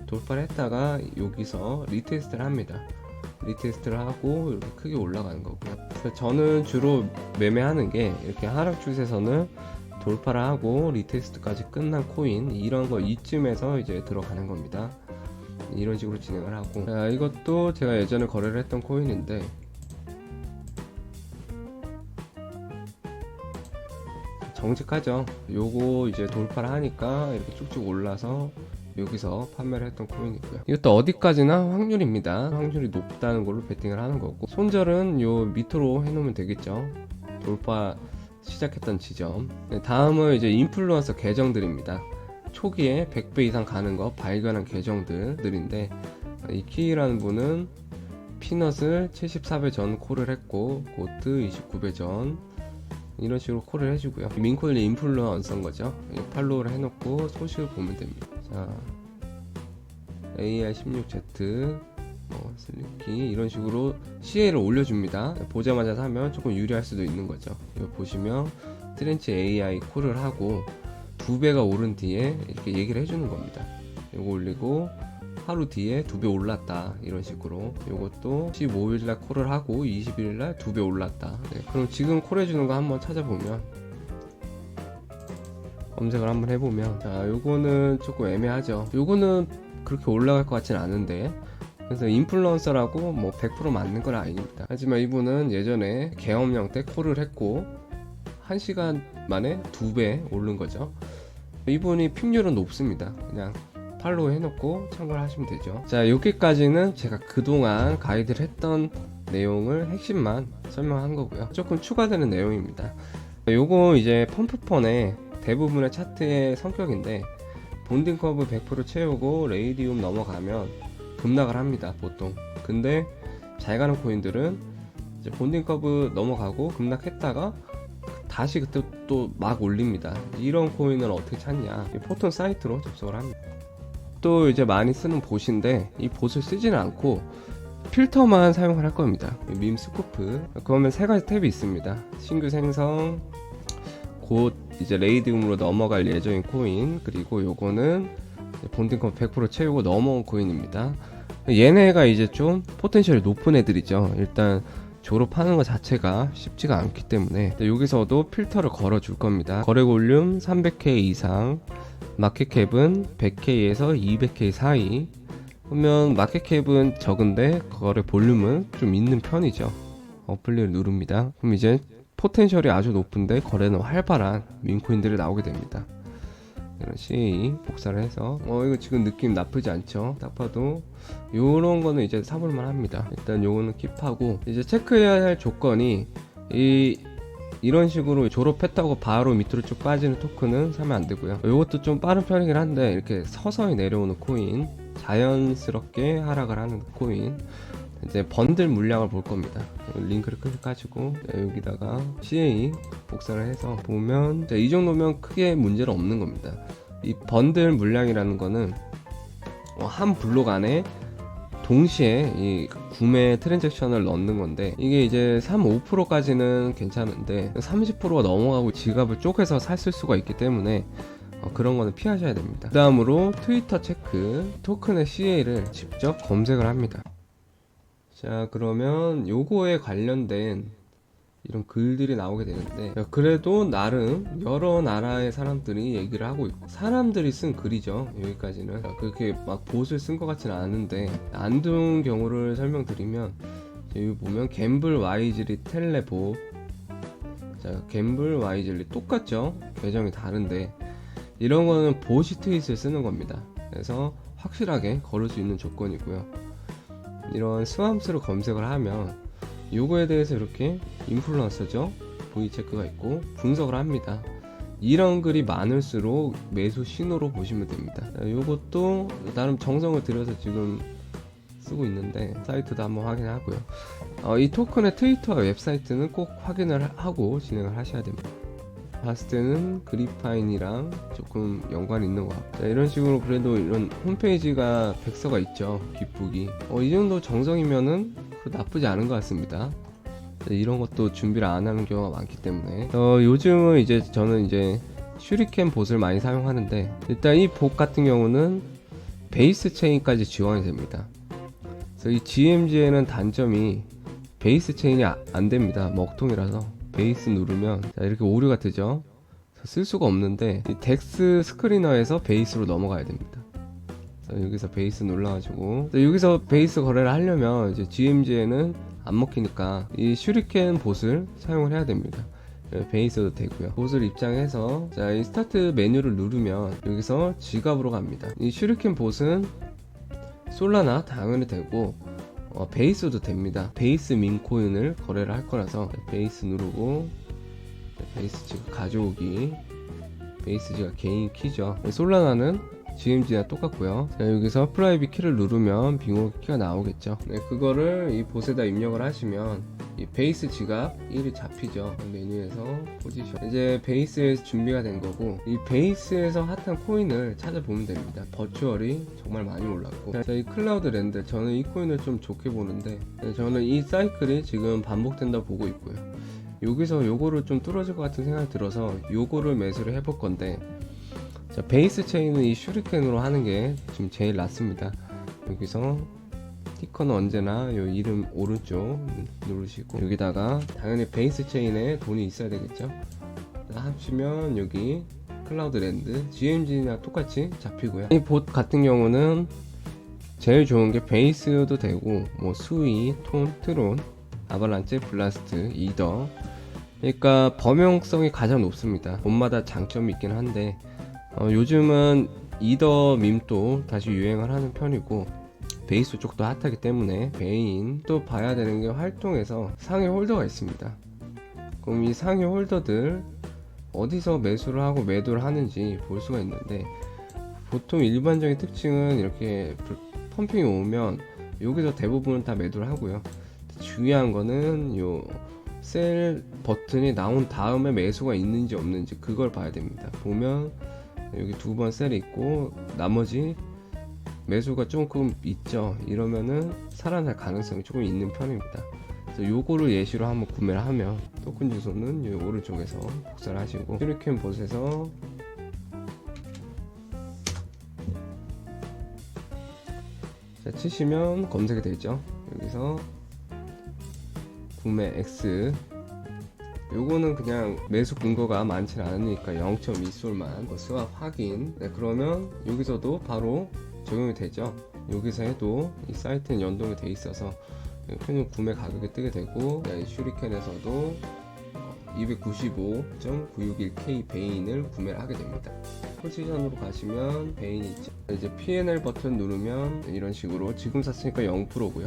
돌파를 했다가 여기서 리테스트를 합니다. 리테스트를 하고 이렇게 크게 올라가는 거고요. 그래서 저는 주로 매매하는 게 이렇게 하락 추세선을 돌파를 하고 리테스트까지 끝난 코인, 이런 거 이쯤에서 이제 들어가는 겁니다. 이런 식으로 진행을 하고, 자, 이것도 제가 예전에 거래를 했던 코인인데 정직하죠. 요거 이제 돌파를 하니까 이렇게 쭉쭉 올라서 여기서 판매를 했던 코인이고요. 이것도 어디까지나 확률입니다. 확률이 높다는 걸로 베팅을 하는 거고, 손절은 요 밑으로 해놓으면 되겠죠. 돌파 시작했던 지점. 네, 다음은 이제 인플루언서 계정들입니다. 초기에 100배 이상 가는 거 발견한 계정들인데, 이 키라는 분은 피넛을 74배 전 콜을 했고, 고트 29배 전, 이런 식으로 콜을 해주고요. 민코인의 인플루언서인 거죠. 팔로우를 해놓고 소식을 보면 됩니다. 자, AR16Z, 슬리키, 이런 식으로 CA를 올려줍니다. 보자마자 사면 조금 유리할 수도 있는 거죠. 이거 보시면 트렌치 AI 콜을 하고 2배가 오른 뒤에 이렇게 얘기를 해주는 겁니다. 이거 올리고 하루 뒤에 2배 올랐다, 이런 식으로. 요것도 15일날 콜을 하고 20일날 2배 올랐다. 네, 그럼 지금 콜해주는 거 한번 찾아보면, 검색을 한번 해보면, 자, 요거는 조금 애매하죠. 요거는 그렇게 올라갈 것 같진 않은데, 그래서 인플루언서라고 뭐 100% 맞는 건 아닙니다. 하지만 이분은 예전에 계엄령 때 콜을 했고 1시간 만에 2배 오른 거죠. 이분이 픽률은 높습니다. 그냥 팔로우 해놓고 참고를 하시면 되죠. 자, 여기까지는 제가 그동안 가이드를 했던 내용을 핵심만 설명한 거고요. 조금 추가되는 내용입니다. 요거 이제 펌프펀의 대부분의 차트의 성격인데, 본딩 커브 100% 채우고 레이디움 넘어가면 급락을 합니다, 보통. 근데 잘 가는 코인들은 이제 본딩 커브 넘어가고 급락했다가 다시 그때 또 막 올립니다. 이런 코인은 어떻게 찾냐? 포톤 사이트로 접속을 합니다. 또 이제 많이 쓰는 봇인데, 이 봇을 쓰지는 않고 필터만 사용을 할 겁니다. 밈 스쿠프. 그러면 세 가지 탭이 있습니다. 신규 생성, 곧 이제 레이디움으로 넘어갈 예정인 코인, 그리고 요거는 본딩컵 100% 채우고 넘어온 코인입니다. 얘네가 이제 좀 포텐셜이 높은 애들이죠. 일단 졸업하는 것 자체가 쉽지가 않기 때문에 여기서도 필터를 걸어 줄 겁니다. 거래 볼륨 300K 이상, 마켓캡은 100K에서 200K 사이. 그러면 마켓캡은 적은데 거래 볼륨은 좀 있는 편이죠. 어플리를 누릅니다. 그럼 이제 포텐셜이 아주 높은데 거래는 활발한 민코인들이 나오게 됩니다. 이런 CA 복사를 해서, 이거 지금 느낌 나쁘지 않죠? 딱 봐도 요런 거는 이제 사볼만 합니다. 일단 요거는 킵하고, 이제 체크해야 할 조건이 이런 식으로 졸업했다고 바로 밑으로 쭉 빠지는 토큰은 사면 안 되고요. 요것도 좀 빠른 편이긴 한데, 이렇게 서서히 내려오는 코인, 자연스럽게 하락을 하는 코인, 이제 번들 물량을 볼 겁니다. 링크를 클릭하시고 여기다가 CA 복사를 해서 보면, 이 정도면 크게 문제는 없는 겁니다. 이 번들 물량이라는 거는 한 블록 안에 동시에 이 구매 트랜잭션을 넣는 건데, 이게 이제 3, 5%까지는 괜찮은데 30%가 넘어가고 지갑을 쪼개서 샀을 수가 있기 때문에 그런 거는 피하셔야 됩니다. 그 다음으로 트위터 체크, 토큰의 CA를 직접 검색을 합니다. 자, 그러면 요거에 관련된 이런 글들이 나오게 되는데, 그래도 나름 여러 나라의 사람들이 얘기를 하고 있고, 사람들이 쓴 글이죠. 여기까지는 그렇게 막 봇을 쓴 것 같지는 않은데, 안 좋은 경우를 설명드리면, 여기 보면 갬블 와이즐리 텔레봇, 자, 갬블 와이즐리 똑같죠? 계정이 다른데 이런 거는 봇이 트윗을 쓰는 겁니다. 그래서 확실하게 걸을 수 있는 조건이고요. 이런 스왑스를 검색을 하면 요거에 대해서 이렇게 인플루언서죠, V 체크가 있고 분석을 합니다. 이런 글이 많을수록 매수 신호로 보시면 됩니다. 요것도 나름 정성을 들여서 지금 쓰고 있는데, 사이트도 한번 확인하고요. 이 토큰의 트위터와 웹사이트는 꼭 확인을 하고 진행을 하셔야 됩니다. 봤을 때는 그리파인이랑 조금 연관이 있는 것 같아요. 이런 식으로 그래도 이런 홈페이지가 백서가 있죠, 뒷북이. 이 정도 정성이면은 나쁘지 않은 것 같습니다. 이런 것도 준비를 안 하는 경우가 많기 때문에 요즘은 이제 저는 이제 슈리켄 봇을 많이 사용하는데, 일단 이 봇 같은 경우는 베이스 체인까지 지원이 됩니다. 그래서 이 GMG에는 단점이 베이스 체인이 안 됩니다. 먹통이라서 베이스 누르면 자, 이렇게 오류가 뜨죠. 쓸 수가 없는데 이 덱스 스크리너에서 베이스로 넘어가야 됩니다. 여기서 베이스 눌러가지고 여기서 베이스 거래를 하려면 이제 GMG에는 안 먹히니까 이 슈리켄 봇을 사용을 해야 됩니다. 베이스도 되고요. 봇을 입장해서 자, 이 스타트 메뉴를 누르면 여기서 지갑으로 갑니다. 이 슈리켄 봇은 솔라나 당연히 되고 베이스도 됩니다. 베이스 민코인을 거래를 할 거라서 베이스 누르고 베이스 지갑 가져오기, 베이스 지갑 개인 키죠. 솔라나는 GMG랑 똑같고요. 자, 여기서 프라이빗 키를 누르면 빙고 키가 나오겠죠. 네, 그거를 이 봇에다 입력을 하시면 이 베이스 지갑 1이 잡히죠. 메뉴에서 포지션, 이제 베이스에서 준비가 된 거고, 이 베이스에서 핫한 코인을 찾아보면 됩니다. 버추얼이 정말 많이 올랐고, 자, 이 클라우드 랜드, 저는 이 코인을 좀 좋게 보는데, 저는 이 사이클이 지금 반복된다 보고 있고요. 여기서 요거를 좀 뚫어질 것 같은 생각이 들어서 요거를 매수를 해볼 건데, 자, 베이스 체인은 이 슈리켄으로 하는 게 지금 제일 낫습니다. 여기서 티커는 언제나 요 이름 오른쪽 누르시고, 여기다가 당연히 베이스 체인에 돈이 있어야 되겠죠. 합치면 여기 클라우드 랜드 GMG랑 똑같이 잡히고요. 이 봇 같은 경우는 제일 좋은 게 베이스도 되고, 뭐 수위, 톤, 트론, 아발란체, 블라스트, 이더, 그러니까 범용성이 가장 높습니다. 봇마다 장점이 있긴 한데 요즘은 이더 밈도 다시 유행을 하는 편이고, 베이스 쪽도 핫하기 때문에 베인 또 봐야 되는 게 활동에서 상위 홀더가 있습니다. 그럼 이 상위 홀더들 어디서 매수를 하고 매도를 하는지 볼 수가 있는데, 보통 일반적인 특징은 이렇게 펌핑이 오면 여기서 대부분은 다 매도를 하고요. 중요한 거는 요 셀 버튼이 나온 다음에 매수가 있는지 없는지 그걸 봐야 됩니다. 보면 여기 두 번 셀이 있고 나머지 매수가 조금 있죠. 이러면은 살아날 가능성이 조금 있는 편입니다. 그래서 요거를 예시로 한번 구매를 하면, 토큰 주소는 요 오른쪽에서 복사를 하시고, 슈리켄 봇에서 자, 치시면 검색이 되죠. 여기서 구매 X, 요거는 그냥 매수 근거가 많지 않으니까 0.2솔만 스왑 확인. 네, 그러면 여기서도 바로 적용이 되죠. 여기서 해도 이 사이트는 연동이 돼 있어서 평균 구매 가격이 뜨게 되고, 이 슈리켄에서도 295.961K 베인을 구매를 하게 됩니다. 포지션으로 가시면 베인이 있죠. 이제 P&L 버튼 누르면 이런 식으로 지금 샀으니까 0%고요.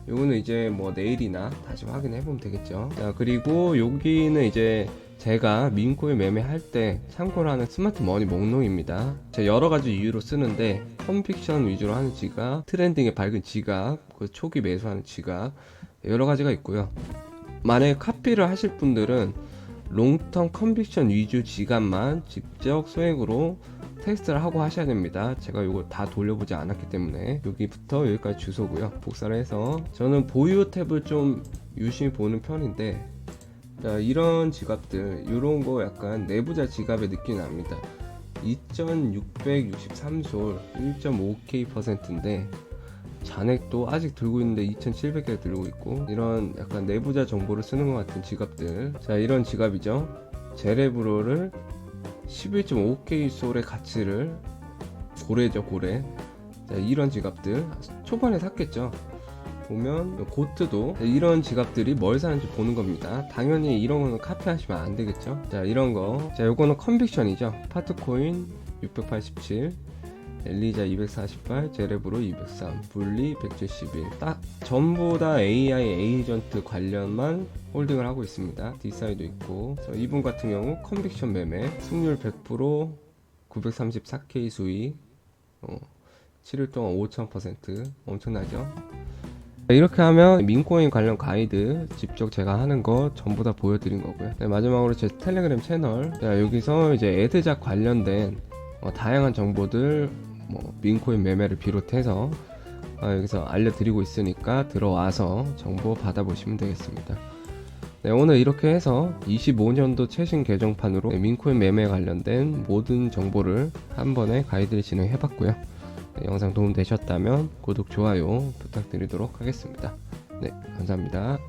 요거는 이제 뭐 내일이나 다시 확인해 보면 되겠죠. 자, 그리고 여기는 이제 제가 민코인 매매할 때 참고로 하는 스마트 머니 목록입니다. 제가 여러 가지 이유로 쓰는데, 컨빅션 위주로 하는 지갑, 트렌딩에 밝은 지갑, 그 초기 매수하는 지갑, 여러 가지가 있고요. 만약에 카피를 하실 분들은 롱텀 컨빅션 위주 지갑만 직접 소액으로 테스트를 하고 하셔야 됩니다. 제가 이걸 다 돌려보지 않았기 때문에. 여기부터 여기까지 주소고요. 복사를 해서 저는 보유 탭을 좀 유심히 보는 편인데, 자, 이런 지갑들, 이런 거 약간 내부자 지갑의 느낌이 납니다. 2663솔 1.5K%인데 잔액도 아직 들고 있는데 2700개 들고 있고, 이런 약간 내부자 정보를 쓰는 것 같은 지갑들. 자, 이런 지갑이죠. 제레브로를 11.5K 솔의 가치를, 고래죠, 고래. 자, 이런 지갑들 초반에 샀겠죠. 보면 고트도 이런 지갑들이 뭘 사는지 보는 겁니다. 당연히 이런 거는 카피하시면 안 되겠죠. 자, 이런 거. 자, 요거는 컨빅션이죠. 파트코인 687, 엘리자 248, 제레브로 203, 분리 171. 딱 전부 다 AI 에이전트 관련만 홀딩을 하고 있습니다. D사이도 있고. 이분 같은 경우 컨빅션 매매, 승률 100%, 934K 수익, 7일 동안 5000%, 엄청나죠? 이렇게 하면 민코인 관련 가이드 직접 제가 하는 거 전부 다 보여드린 거고요. 네, 마지막으로 제 텔레그램 채널. 자, 여기서 이제 애드작 관련된 다양한 정보들, 뭐 민코인 매매를 비롯해서 여기서 알려드리고 있으니까 들어와서 정보 받아보시면 되겠습니다. 네, 오늘 이렇게 해서 25년도 최신 개정판으로 민코인 매매에 관련된 모든 정보를 한 번에 가이드를 진행해봤고요. 네, 영상 도움 되셨다면 구독, 좋아요 부탁드리도록 하겠습니다. 네, 감사합니다.